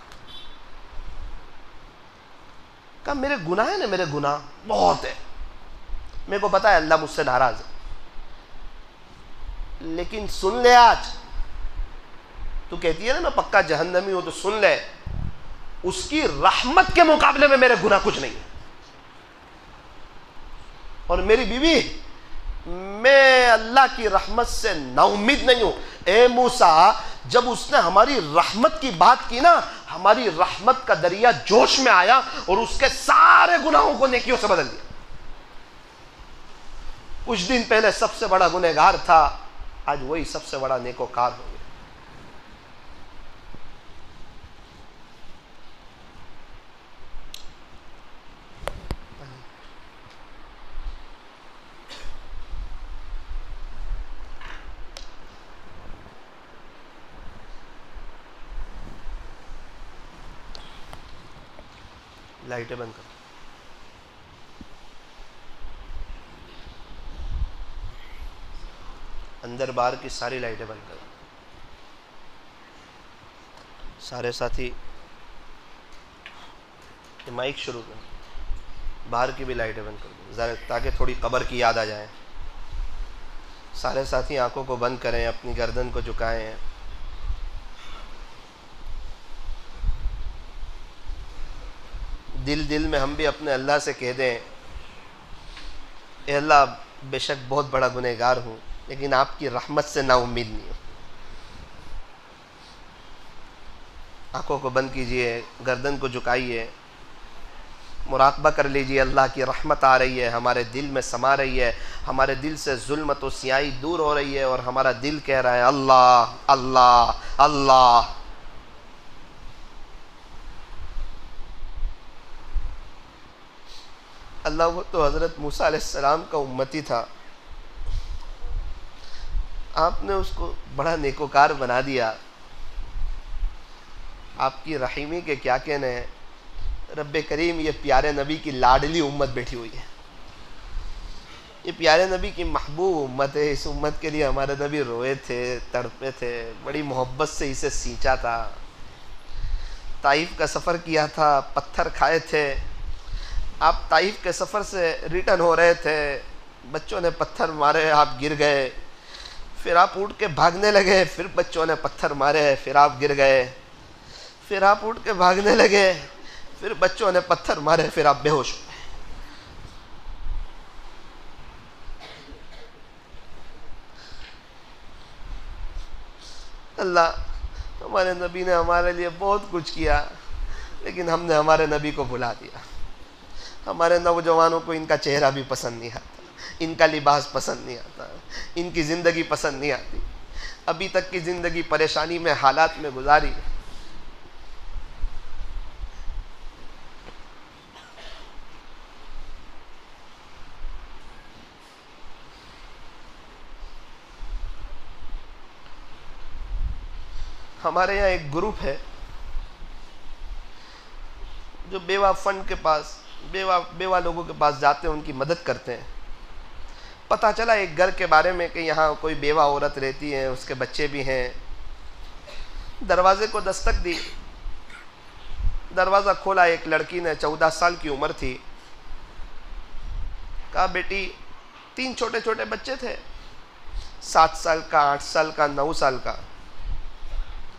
कहा मेरे गुनाह है ना, मेरे गुनाह बहुत है, मेरे को पता है अल्लाह मुझसे नाराज है, लेकिन सुन ले, आज तू कहती है ना मैं पक्का जहन्नमी हूं, तो सुन ले, उसकी रहमत के मुकाबले में मेरे गुनाह कुछ नहीं है। और मेरी बीवी, मैं अल्लाह की रहमत से नाउम्मीद नहीं हूं। ए मूसा, जब उसने हमारी रहमत की बात की ना, हमारी रहमत का दरिया जोश में आया और उसके सारे गुनाहों को नेकियों से बदल दिया। कुछ दिन पहले सबसे बड़ा गुनहगार था, आज वही सबसे बड़ा नेकोकार हो गया। लाइटें बंद करो। अंदर बाहर की सारी लाइटें बंद करो। सारे साथी माइक शुरू करो, बाहर की भी लाइटें बंद करो ज़रा, ताकि थोड़ी कब्र की याद आ जाए। सारे साथी आंखों को बंद करें, अपनी गर्दन को झुकाएं। दिल दिल में हम भी अपने अल्लाह से कह दें, ए अल्लाह, बेशक बहुत बड़ा गुनहगार हूँ, लेकिन आपकी रहमत से नाउम्मीद नहीं हूँ। आंखों को बंद कीजिए, गर्दन को झुकाइए, मुराकबा कर लीजिए। अल्लाह की रहमत आ रही है, हमारे दिल में समा रही है, हमारे दिल से जुल्मत और स्याही दूर हो रही है, और हमारा दिल कह रहा है अल्लाह अल्लाह अल्लाह। अल्लाह, वो तो हज़रत मूसा अलैहिस्सलाम का उम्मती था, आपने उसको बड़ा नेकोकार बना दिया। आपकी रहीमी के क्या कहने हैं। रब्बे करीम, ये प्यारे नबी की लाडली उम्मत बैठी हुई है, ये प्यारे नबी की महबूब उम्मत है। इस उम्मत के लिए हमारे नबी रोए थे, तड़पे थे, बड़ी मोहब्बत से इसे सींचा था। ताइफ का सफ़र किया था, पत्थर खाए थे। आप ताइफ के सफ़र से रिटर्न हो रहे थे, बच्चों ने पत्थर मारे, आप गिर गए, फिर आप उठ के भागने लगे, फिर बच्चों ने पत्थर मारे, फिर आप गिर गए, फिर आप उठ के भागने लगे, फिर बच्चों ने पत्थर मारे, फिर आप बेहोश हो गए। अल्लाह, हमारे नबी ने हमारे लिए बहुत कुछ किया, लेकिन हमने हमारे नबी को भुला दिया। हमारे नौजवानों को इनका चेहरा भी पसंद नहीं आता, इनका लिबास पसंद नहीं आता, इनकी ज़िंदगी पसंद नहीं आती। अभी तक की ज़िंदगी परेशानी में, हालात में गुजारी। हमारे यहाँ एक ग्रुप है जो बेवा फंड के पास, बेवा लोगों के पास जाते हैं, उनकी मदद करते हैं। पता चला एक घर के बारे में कि यहाँ कोई बेवा औरत रहती है, उसके बच्चे भी हैं। दरवाजे को दस्तक दी, दरवाज़ा खोला, एक लड़की ने, 14 साल की उम्र थी। कहा बेटी, 3 छोटे छोटे बच्चे थे, 7 साल का, 8 साल का, 9 साल का।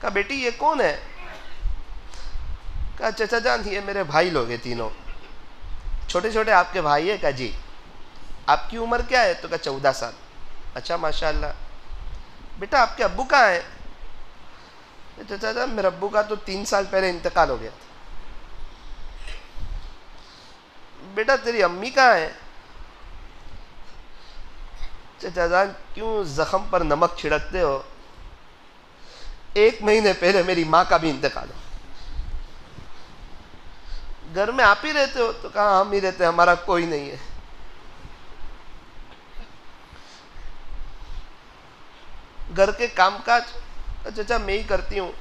कहा बेटी ये कौन है? कहा चचा जान ये मेरे भाई लोग हैं तीनों। छोटे छोटे आपके भाई है? कहा जी। आपकी उम्र क्या है? तो कहा 14 साल। अच्छा माशाल्लाह। बेटा आपके अब्बू कहाँ हैं? चचा जान मेरे अब्बू का तो 3 साल पहले इंतकाल हो गया था। बेटा तेरी अम्मी कहाँ है? चचा जान क्यों जख्म पर नमक छिड़कते हो? 1 महीने पहले मेरी माँ का भी इंतकाल हो। घर में आप ही रहते हो? तो कहा हम ही रहते हैं, हमारा कोई नहीं है। घर के कामकाज चाचा मैं ही करती हूँ।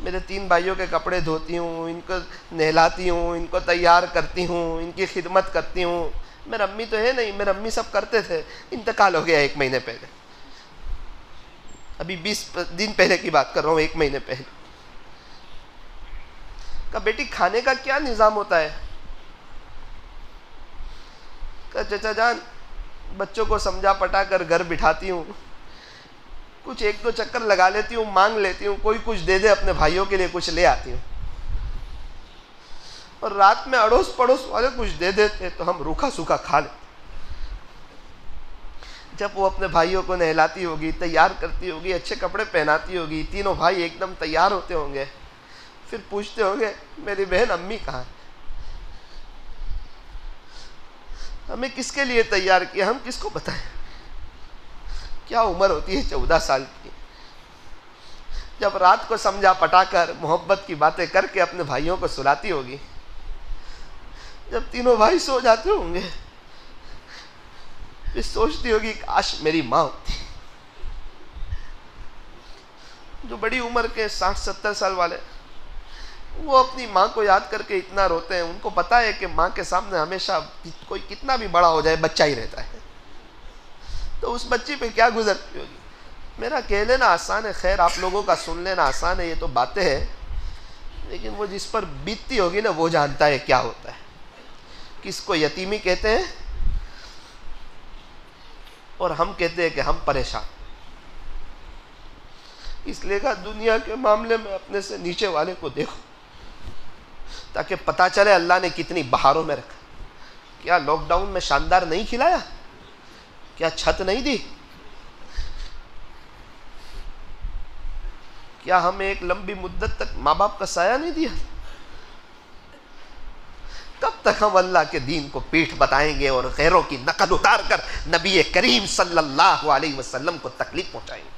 मेरे 3 भाइयों के कपड़े धोती हूँ, इनको नहलाती हूँ, इनको तैयार करती हूँ, इनकी खिदमत करती हूँ। मेरा अम्मी तो है नहीं, मेरे अम्मी सब करते थे, इंतकाल हो गया 1 महीने पहले। अभी 20 दिन पहले की बात कर रहा हूँ, 1 महीने पहले। कहा बेटी खाने का क्या निज़ाम होता है? कहा चचा जान बच्चों को समझा पटा कर घर बिठाती हूँ, कुछ 1-2 चक्कर लगा लेती हूँ, मांग लेती हूँ, कोई कुछ दे दे, अपने भाइयों के लिए कुछ ले आती हूँ। और रात में अड़ोस पड़ोस वाले कुछ दे देते तो हम रूखा सूखा खा लेते। जब वो अपने भाइयों को नहलाती होगी, तैयार करती होगी, अच्छे कपड़े पहनाती होगी, तीनों भाई एकदम तैयार होते होंगे, फिर पूछते होंगे मेरी बहन अम्मी कहाँ है? हमें किसके लिए तैयार किया, हम किसको बताएं? क्या उम्र होती है 14 साल की। जब रात को समझा पटाकर मोहब्बत की बातें करके अपने भाइयों को सुलाती होगी, जब तीनों भाई सो जाते होंगे, फिर सोचती होगी काश मेरी माँ होती। जो बड़ी उम्र के 60-70 साल वाले, वो अपनी माँ को याद करके इतना रोते हैं। उनको पता है कि माँ के सामने हमेशा कोई कितना भी बड़ा हो जाए बच्चा ही रहता है। तो उस बच्ची पे क्या गुजरती होगी। मेरा कह लेना आसान है, खैर आप लोगों का सुन लेना आसान है, ये तो बातें हैं, लेकिन वो जिस पर बीतती होगी ना वो जानता है क्या होता है। किसको यतीमी कहते हैं और हम कहते हैं कि हम परेशान। इसलिए कहा दुनिया के मामले में अपने से नीचे वाले को देखो, ताकि पता चले अल्लाह ने कितनी बहारों में रखा। क्या लॉकडाउन में शानदार नहीं खिलाया? क्या छत नहीं दी? क्या हमें एक लंबी मुद्दत तक माँ बाप का साया नहीं दिया? कब तक हम अल्लाह के दीन को पीठ बताएंगे और गैरों की नकल उतार कर नबी करीम सल्लल्लाहु अलैहि वसल्लम को तकलीफ पहुंचाएंगे?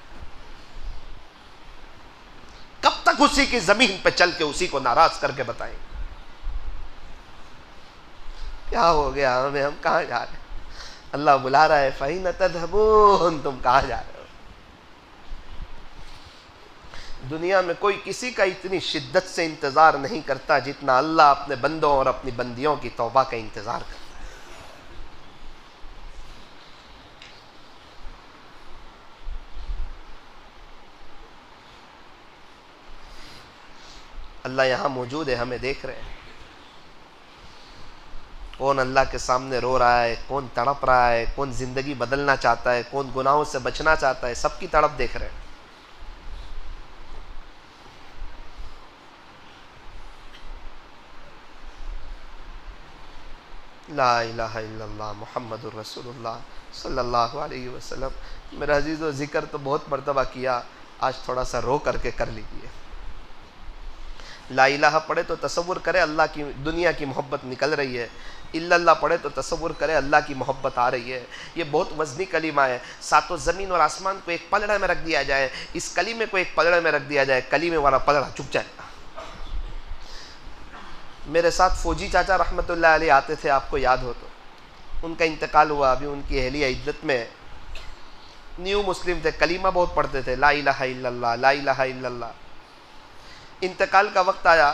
कब तक उसी की जमीन पे चल के उसी को नाराज करके बताएंगे? क्या हो गया हमें? हम कहाँ जा रहे हैं? अल्लाह बुला रहा है, फ़ैन तज़हबून, तुम कहाँ जा रहे हो? दुनिया में कोई किसी का इतनी शिद्दत से इंतज़ार नहीं करता जितना अल्लाह अपने बंदों और अपनी बंदियों की तौबा का इंतज़ार करता है। अल्लाह यहाँ मौजूद है, हमें देख रहे हैं। कौन अल्लाह के सामने रो रहा है, कौन तड़प रहा है, कौन ज़िंदगी बदलना चाहता है, कौन गुनाहों से बचना चाहता है, सबकी तड़प देख रहे हैं। ला इलाहा इल्लल्लाह मुहम्मदुर रसूलुल्लाह सल्लल्लाहु अलैहि वसल्लम। मेरा अजीज़ो ज़िक्र तो बहुत मर्तबा किया, आज थोड़ा सा रो करके कर लीजिए। ला इलाहा पढ़े तो तसव्वुर करे अल्लाह की, दुनिया की मोहब्बत निकल रही है। इल्लल्लाह पढ़े तो तसव्वुर करे अल्लाह की मोहब्बत आ रही है। ये बहुत वज़नी कलीमा है। सातों ज़मीन और आसमान को एक पलड़ा में रख दिया जाए, इस कलीमे को एक पलड़े में रख दिया जाए, कलीमे वाला पलड़ा चुप जाएगा। मेरे साथ फौजी चाचा रहमतुल्लाह अलैह आते थे, आपको याद हो तो। उनका इंतकाल हुआ, अभी उनकी अहलिया इद्दत में। न्यू मुस्लिम थे, कलीमा बहुत पढ़ते थे, ला इलाहा इल्लल्लाह ला इलाहा इल्लल्लाह। इंतकाल का वक्त आया,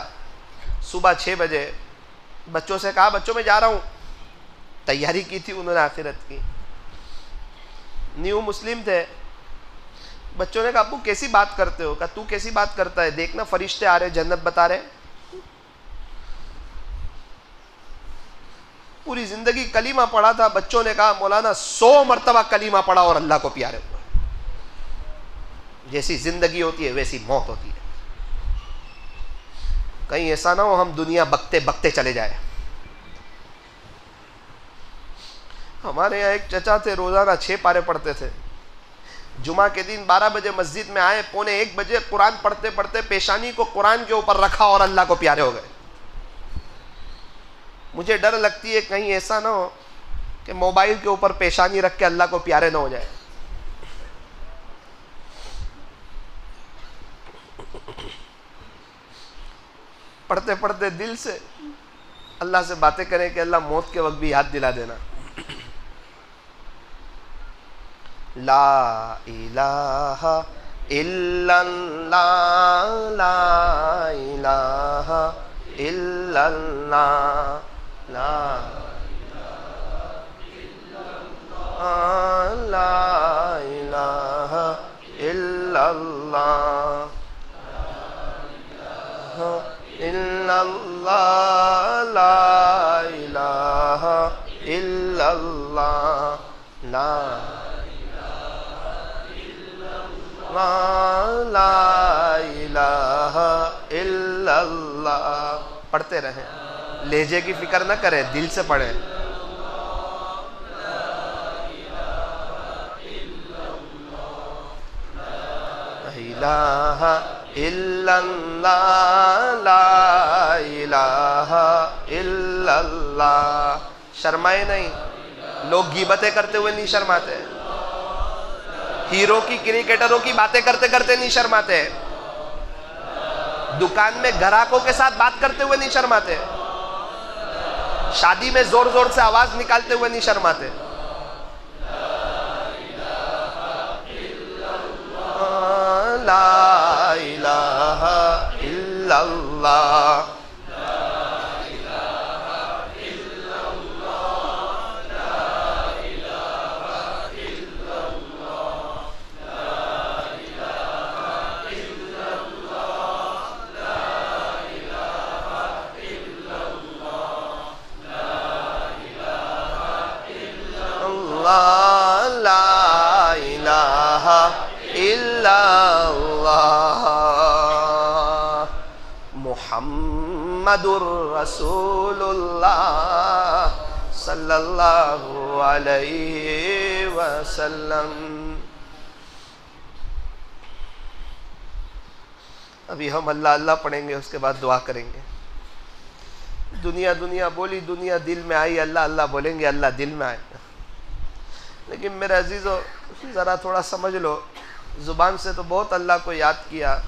सुबह 6 बजे बच्चों से कहा बच्चों मैं जा रहा हूँ। तैयारी की थी उन्होंने आखिरत की। न्यू मुस्लिम थे। बच्चों ने कहा अब्बू कैसी बात करते हो? कहा तू कैसी बात करता है, देखना फरिश्ते आ रहे, जन्नत बता रहे। पूरी जिंदगी कलीमा पढ़ा था। बच्चों ने कहा मौलाना 100 मरतबा कलीमा पढ़ा और अल्लाह को प्यारे हुआ। जैसी जिंदगी होती है वैसी मौत होती है। कहीं ऐसा ना हो हम दुनिया बकते बकते चले जाए। हमारे यहाँ एक चचा थे, रोजाना 6 पारे पढ़ते थे। जुमा के दिन 12 बजे मस्जिद में आए, 1:45 बजे कुरान पढ़ते पढ़ते पेशानी को कुरान के ऊपर रखा और अल्लाह को प्यारे हो गए। मुझे डर लगती है कहीं ऐसा ना हो कि मोबाइल के ऊपर पेशानी रख के अल्लाह को प्यारे ना हो जाए। पढ़ते पढ़ते दिल से अल्लाह से बातें करें कि अल्लाह मौत के वक्त भी याद दिला देना। ला इलाहा इल्लल्लाह ला इलाहा इल्लल्लाह ला इलाहा इल्लल्लाह इल्लल्लाह ला इलाहा इल्लल्लाह ला इलाहा इल्लल्लाह। पढ़ते रहें, लहजे की फिक्र न करें, दिल से पढ़ें। इलाहा इल्लल्लाह ला इलाहा इल्लल्लाह। शर्माए नहीं। लोग गीबतें करते हुए नहीं शर्माते। हीरो की, क्रिकेटरों की बातें करते करते नहीं शर्माते। दुकान में ग्राहकों के साथ बात करते हुए नहीं शर्माते। शादी में जोर जोर से आवाज निकालते हुए नहीं शर्माते। ला इलाहा इल्लल्लाह मुहम्मदुर रसूलुल्लाह सल्लल्लाहु अलैहि वसल्लम। अभी हम अल्लाह अल्लाह पढ़ेंगे, उसके बाद दुआ करेंगे। दुनिया दुनिया बोली, दुनिया दिल में आई, अल्लाह अल्लाह बोलेंगे, अल्लाह दिल में आएगा। लेकिन मेरे अजीज़ों ज़रा थोड़ा समझ लो, ज़ुबान से तो बहुत अल्लाह को याद किया।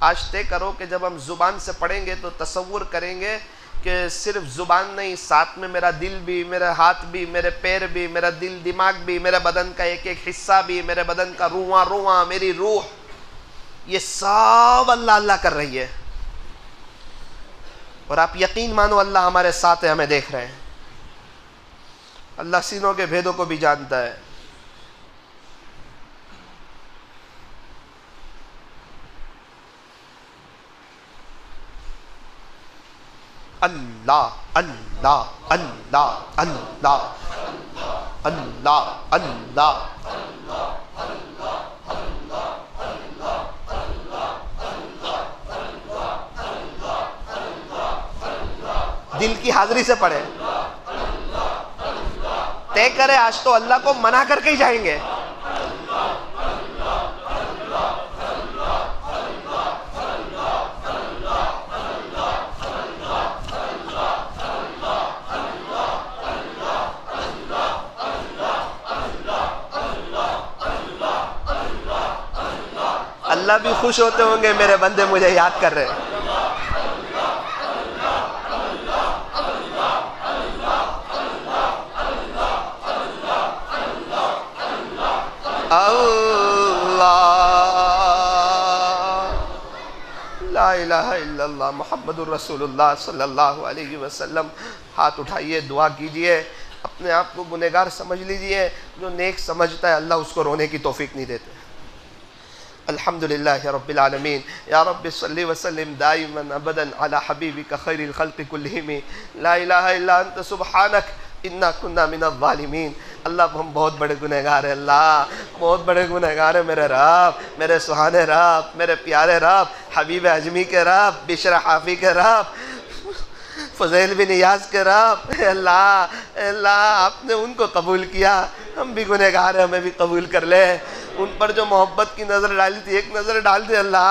आज तय करो कि जब हम ज़ुबान से पढ़ेंगे तो तसव्वुर करेंगे कि सिर्फ ज़ुबान नहीं, साथ में मेरा दिल भी, मेरे हाथ भी, मेरे पैर भी, मेरा दिल दिमाग भी, मेरे बदन का एक एक हिस्सा भी, मेरे बदन का रुआ रुआ, मेरी रूह, ये सब अल्लाह अल्लाह कर रही है। और आप यकीन मानो अल्लाह हमारे साथ है, हमें देख रहे हैं। अल्लाह सीनों के भेदों को भी जानता है। अल्लाह अल्लाह अल्लाह अल्लाह अल्लाह अल्लाह दिल की हाजिरी से पढ़े। तय करे, आज तो अल्लाह को मना करके ही जाएंगे। अल्लाह भी खुश होते होंगे, मेरे बंदे मुझे याद कर रहे हैं। ला इलाहा इल्लल्लाह मुहम्मदुर रसूलुल्लाह सल्लल्लाहु अलैहि वसल्लम। हाथ उठाइए, दुआ कीजिए, अपने आप को गुनहगार समझ लीजिए। जो नेक समझता है अल्लाह उसको रोने की तौफीक नहीं देते। अल्हम्दुलिल्लाह रब्बिल आलमीन। या रब्बि सल्लि व सल्लिम दाइमन अबदन अला हबीबिका खैरिल खल्क़ि कुल्लिहिम। ला इलाहा इल्ला अंत सुब्हानक इन्ना कुन्ना मिनज़ ज़ालिमीन। अल्लाह हम बहुत बड़े गुनहगार हैं, अल्लाह बहुत बड़े गुनहगार हैं मेरे रब, मेरे सुहाने रब, मेरे प्यारे रब, हबीब अजमी के रब, बिशर हाफी के रब, फज़ैल बिन नियाज़ के रब। अल्लाह अल्लाह आपने उनको कबूल किया, हम भी गुनहगार हैं, हमें भी कबूल कर ले। उन पर जो मोहब्बत की नज़र डाली थी, एक नज़र डाल दे अल्लाह,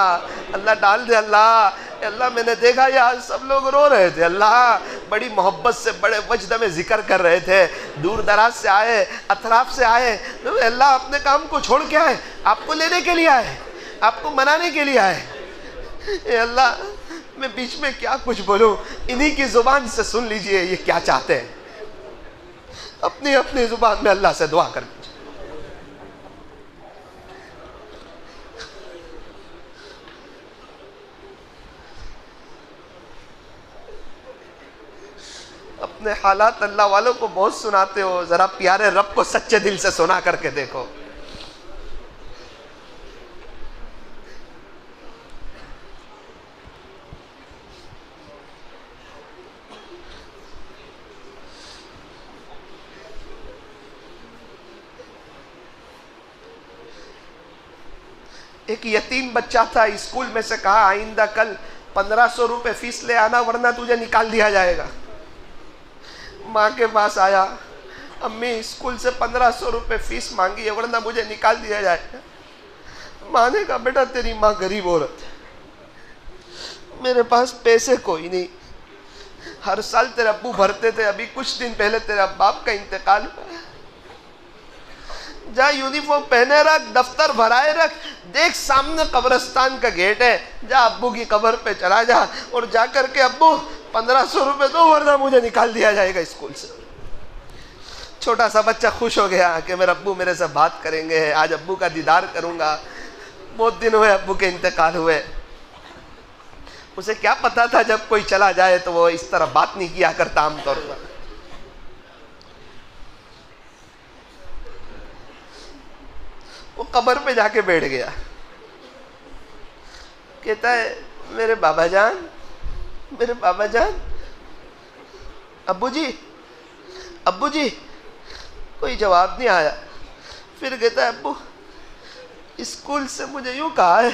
अल्लाह डाल दे अल्लाह। अल्लाह मैंने देखा यार सब लोग रो रहे थे, अल्लाह बड़ी मोहब्बत से बड़े वजद में जिक्र कर रहे थे, दूर दराज से आए, अतराफ से आए, तो अल्लाह अपने काम को छोड़ के आए, आपको लेने के लिए आए, आपको मनाने के लिए आए। अल्लाह मैं बीच में क्या कुछ बोलूँ, इन्हीं की ज़ुबान से सुन लीजिए ये क्या चाहते हैं। अपनी अपनी ज़ुबान में अल्लाह से दुआ कर लीजिए। अपने हालात अल्लाह वालों को बहुत सुनाते हो, ज़रा प्यारे रब को सच्चे दिल से सुना करके देखो। एक यतीम बच्चा था, स्कूल में से कहा आइंदा कल 1500 रुपये फीस ले आना वरना तुझे निकाल दिया जाएगा। माँ के पास आया, अम्मी स्कूल से 1500 रुपये फीस मांगी है वरना मुझे निकाल दिया जाएगा। माँ ने कहा बेटा तेरी माँ गरीब औरत है, मेरे पास पैसे कोई नहीं, हर साल तेरे अब्बू भरते थे, अभी कुछ दिन पहले तेरे बाप का इंतकाल हुआ है, जा यूनिफॉर्म पहने रख, दफ्तर भराए रख, देख सामने कब्रिस्तान का गेट है, जा अब्बू की कब्र पे चला जा और जा करके अब्बू 1500 रुपये दो वरना मुझे निकाल दिया जाएगा स्कूल से। छोटा सा बच्चा खुश हो गया कि मेरे अब्बू मेरे से बात करेंगे, आज अब्बू का दीदार करूंगा, बहुत दिन हुए अब्बू के इंतकाल हुए। उसे क्या पता था जब कोई चला जाए तो वो इस तरह बात नहीं किया करता आमतौर पर। वो कब्र पे जाके बैठ गया, कहता है मेरे बाबा जान, मेरे बाबा जान, अब्बू जी, अब्बू जी। कोई जवाब नहीं आया। फिर कहता है अब्बू स्कूल से मुझे यूँ कहा है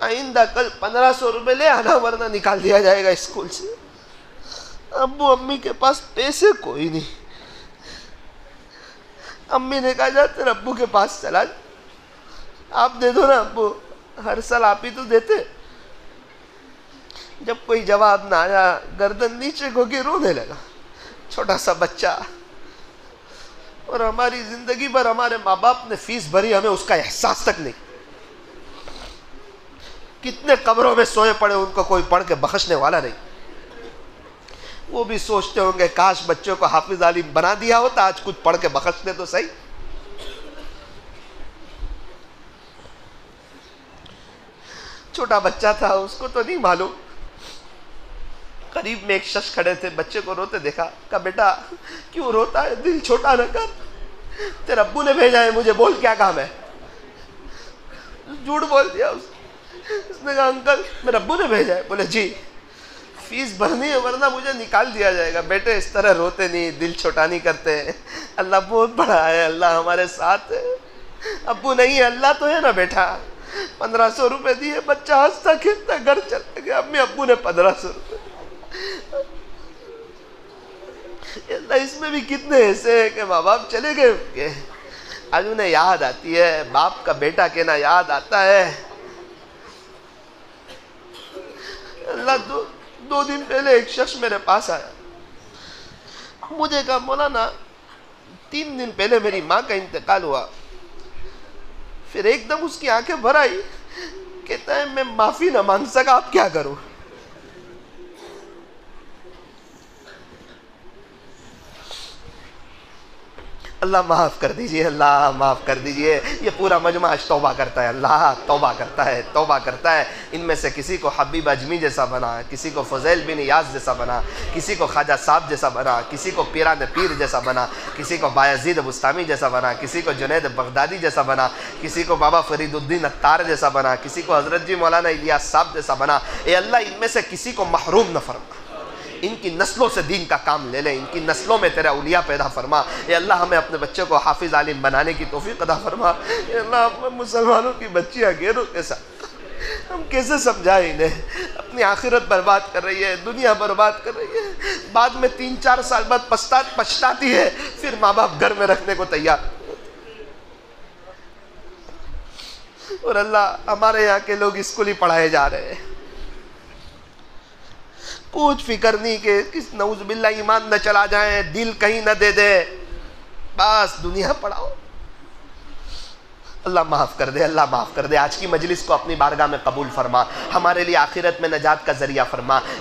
आइंदा कल 1500 रुपये ले आना वरना निकाल दिया जाएगा स्कूल से। अब्बू अम्मी के पास पैसे कोई नहीं। अम्मी ने कहा जा तेरे अब्बू के पास चला, आप दे दो ना अब्बू, हर साल आप ही तो देते। जब कोई जवाब ना आया गर्दन नीचे को के रोने लगा, छोटा सा बच्चा। और हमारी जिंदगी भर हमारे माँ बाप ने फीस भरी, हमें उसका एहसास तक नहीं। कितने कब्रों में सोए पड़े, उनको कोई पढ़ के बख्शने वाला नहीं। वो भी सोचते होंगे काश बच्चों को हाफिज आलिम बना दिया होता, आज कुछ पढ़ के बख्शते तो सही। छोटा बच्चा था, उसको तो नहीं मालूम। करीब में एक शख्स खड़े थे, बच्चे को रोते देखा, कहा बेटा क्यों रोता है, दिल छोटा न कर, तेरे अब्बू ने भेजा है मुझे, बोल क्या काम है। झूठ बोल दिया उसने कहा अंकल मेरे अब्बू ने भेजा है। बोले जी फीस भरनी है वरना मुझे निकाल दिया जाएगा। बेटे इस तरह रोते नहीं, दिल छोटा नहीं करते, अल्लाह बहुत बड़ा है, अल्लाह हमारे साथ है। अब्बू नहीं है अल्लाह तो है ना बेटा। 1500 रुपये दिए, बच्चा हंसता खेलता घर चला गया। अम्मी अब्बू ने 1500 रुपये। अल्लाह इसमें भी कितने ऐसे हैं कि माँ बाप चले गए उनके, आज उन्हें याद आती है, बाप का बेटा कहना याद आता है। अल्लाह दो दिन पहले एक शख्स मेरे पास आया, मुझे कहा मौलाना 3 दिन पहले मेरी माँ का इंतकाल हुआ। फिर एकदम उसकी आंखें भर आई, कहता है मैं माफी ना मांग सका, अब क्या करूं। अल्लाह माफ़ कर दीजिए, अल्लाह माफ़ कर दीजिए। ये पूरा मजमा आज तौबा करता है, अल्लाह तौबा करता है, तौबा करता है। इनमें से किसी को हबीब अजमी जैसा बना, किसी को फज़ैल बिन याज़ जैसा बना, किसी को ख्वाजा साहब जैसा बना, किसी को पीरान पीर जैसा बना, किसी को बायज़ीद बुस्तामी जैसा बना, किसी को जुनैद बगदादी जैसा बना, किसी को बाबा फरीदुद्दीन अत्तार जैसा बना, किसी को हज़रत जी मौलाना इलियास साहब जैसा बना। ए अल्लाह इनमें से किसी को महरूम न फरमा, इनकी नस्लों से दीन का काम ले ले, इनकी नस्लों में तेरा उलिया पैदा फरमा। ये अल्लाह हमें अपने बच्चों को हाफिज आलिम बनाने की तौफीक अता फरमा। ये अल्लाह मुसलमानों की बच्चियाँ गैरों के साथ हम कैसे समझाएं इन्हें, अपनी आखिरत बर्बाद कर रही है, दुनिया बर्बाद कर रही है, बाद में 3-4 साल बाद पछताती है, फिर माँ बाप घर में रखने को तैयार। और अल्लाह हमारे यहाँ के लोग स्कूल ही पढ़ाए जा रहे हैं, कुछ फिक्र नहीं कि किस नऊज़ुबिल्लाह ईमान न चला जाए, दिल कहीं न दे दे, बस दुनिया पढ़ाओ। अल्लाह माफ़ कर दे, अल्लाह माफ़ कर दे। आज की मजलिस को अपनी बारगाह में कबूल फरमा, हमारे लिए आखिरत में नजात का ज़रिया फरमा।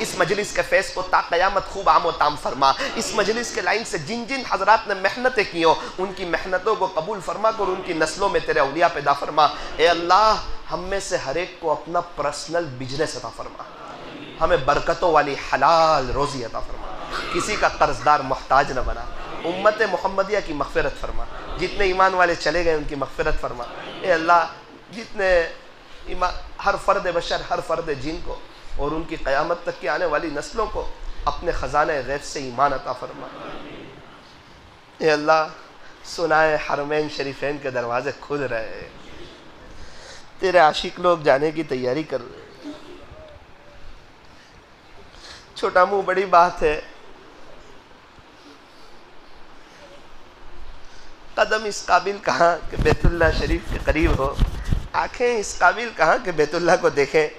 इस मजलिस के फैज़ को ता क़यामत खूब आम व ताम फरमा। इस मजलिस के लाइन से जिन जिन हज़रात ने मेहनतें की हो, उनकी मेहनतों को कबूल फरमा कर उनकी नस्लों में तेरे औलिया पैदा फरमा। ए अल्लाह हम में से हर एक को अपना पर्सनल बिजनेस अता फरमा, हमें बरकतों वाली हलाल रोज़ी अता फरमा, किसी का कर्जदार मोहताज न बना। उम्मत मुहम्मदिया की मग़फ़िरत फरमा, जितने ईमान वाले चले गए उनकी मग़फ़िरत फरमा। ए अल्लाह जितने हर फ़र्द बशर, हर फ़र्द जिन को और उनकी क़यामत तक की आने वाली नस्लों को अपने ख़ज़ाने ग़ैब से ईमान अता फरमा। ए अल्लाह सुनाए हरमैन शरीफैन के दरवाज़े खुल रहे हैं, तेरे आशिक लोग जाने की तैयारी कर रहे हैं। छोटा मुंह बड़ी बात है, कदम इस काबिल कहाँ कि बैतुल्लाह शरीफ के करीब हो, आँखें इस काबिल कहाँ कि बैतुल्लाह को देखें,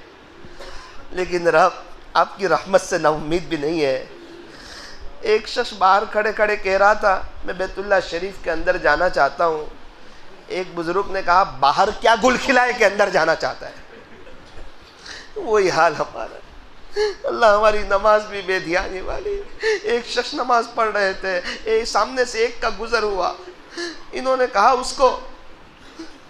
लेकिन रब आपकी रहमत से नाउम्मीद भी नहीं है। एक शख्स बाहर खड़े खड़े कह रहा था मैं बैतुल्लाह शरीफ के अंदर जाना चाहता हूँ। एक बुजुर्ग ने कहा बाहर क्या गुल खिलाए के अंदर जाना चाहता है। वही हाल हमारा। अल्लाह हमारी नमाज भी बेध्यानी वाली। एक शख्स नमाज पढ़ रहे थे, सामने से एक का गुजर हुआ, इन्होंने कहा उसको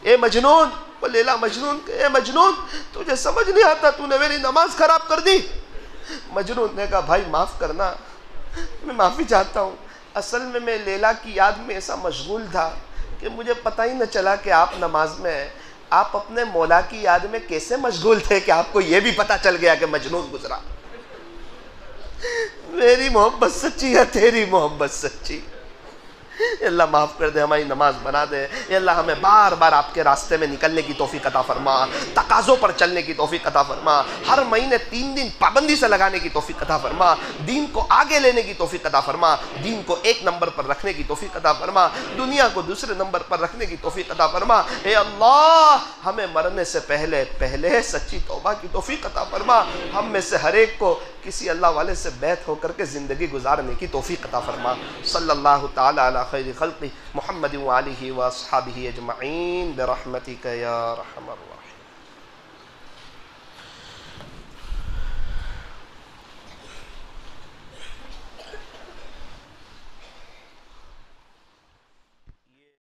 ए मजनून, वो लेला मजनून, ए मजनून तुझे समझ नहीं आता, तूने मेरी नमाज खराब कर दी। मजनून ने कहा भाई माफ़ करना, मैं माफ़ी चाहता हूँ, असल में मैं लेला की याद में ऐसा मशगूल था कि मुझे पता ही न चला कि आप नमाज में हैं। आप अपने मौला की याद में कैसे मशगूल थे कि आपको ये भी पता चल गया कि मजनून गुजरा। मेरी मोहब्बत सच्ची है, तेरी मोहब्बत सच्ची। अल्लाह माफ़ कर दे, हमारी नमाज बना दे। अल्लाह हमें बार बार आपके रास्ते में निकलने की तौफीक अता फरमा, तकाज़ों पर चलने की तौफीक अता फरमा, हर महीने 3 दिन पाबंदी से लगाने की तौफीक अता फरमा, दीन को आगे लेने की तौफीक अता फरमा, दीन को 1 नंबर पर रखने की तौफीक अता फरमा, दुनिया को दूसरे नंबर पर रखने की तौफीक अता फरमा। ए अल्लाह हमें मरने से पहले पहले सच्ची तौबा की तौफीक अता फरमा। हम में से हर एक को किसी अल्लाह वाले से बैत होकर के ज़िंदगी गुजारने की तौफीक अता फरमा। सल्लल्लाहु ताला अला खैरि खल्क़ि मुहम्मद व आलिहि व अस्हाबिहि अजमईन बिरहमतिका या रहमर रहीम।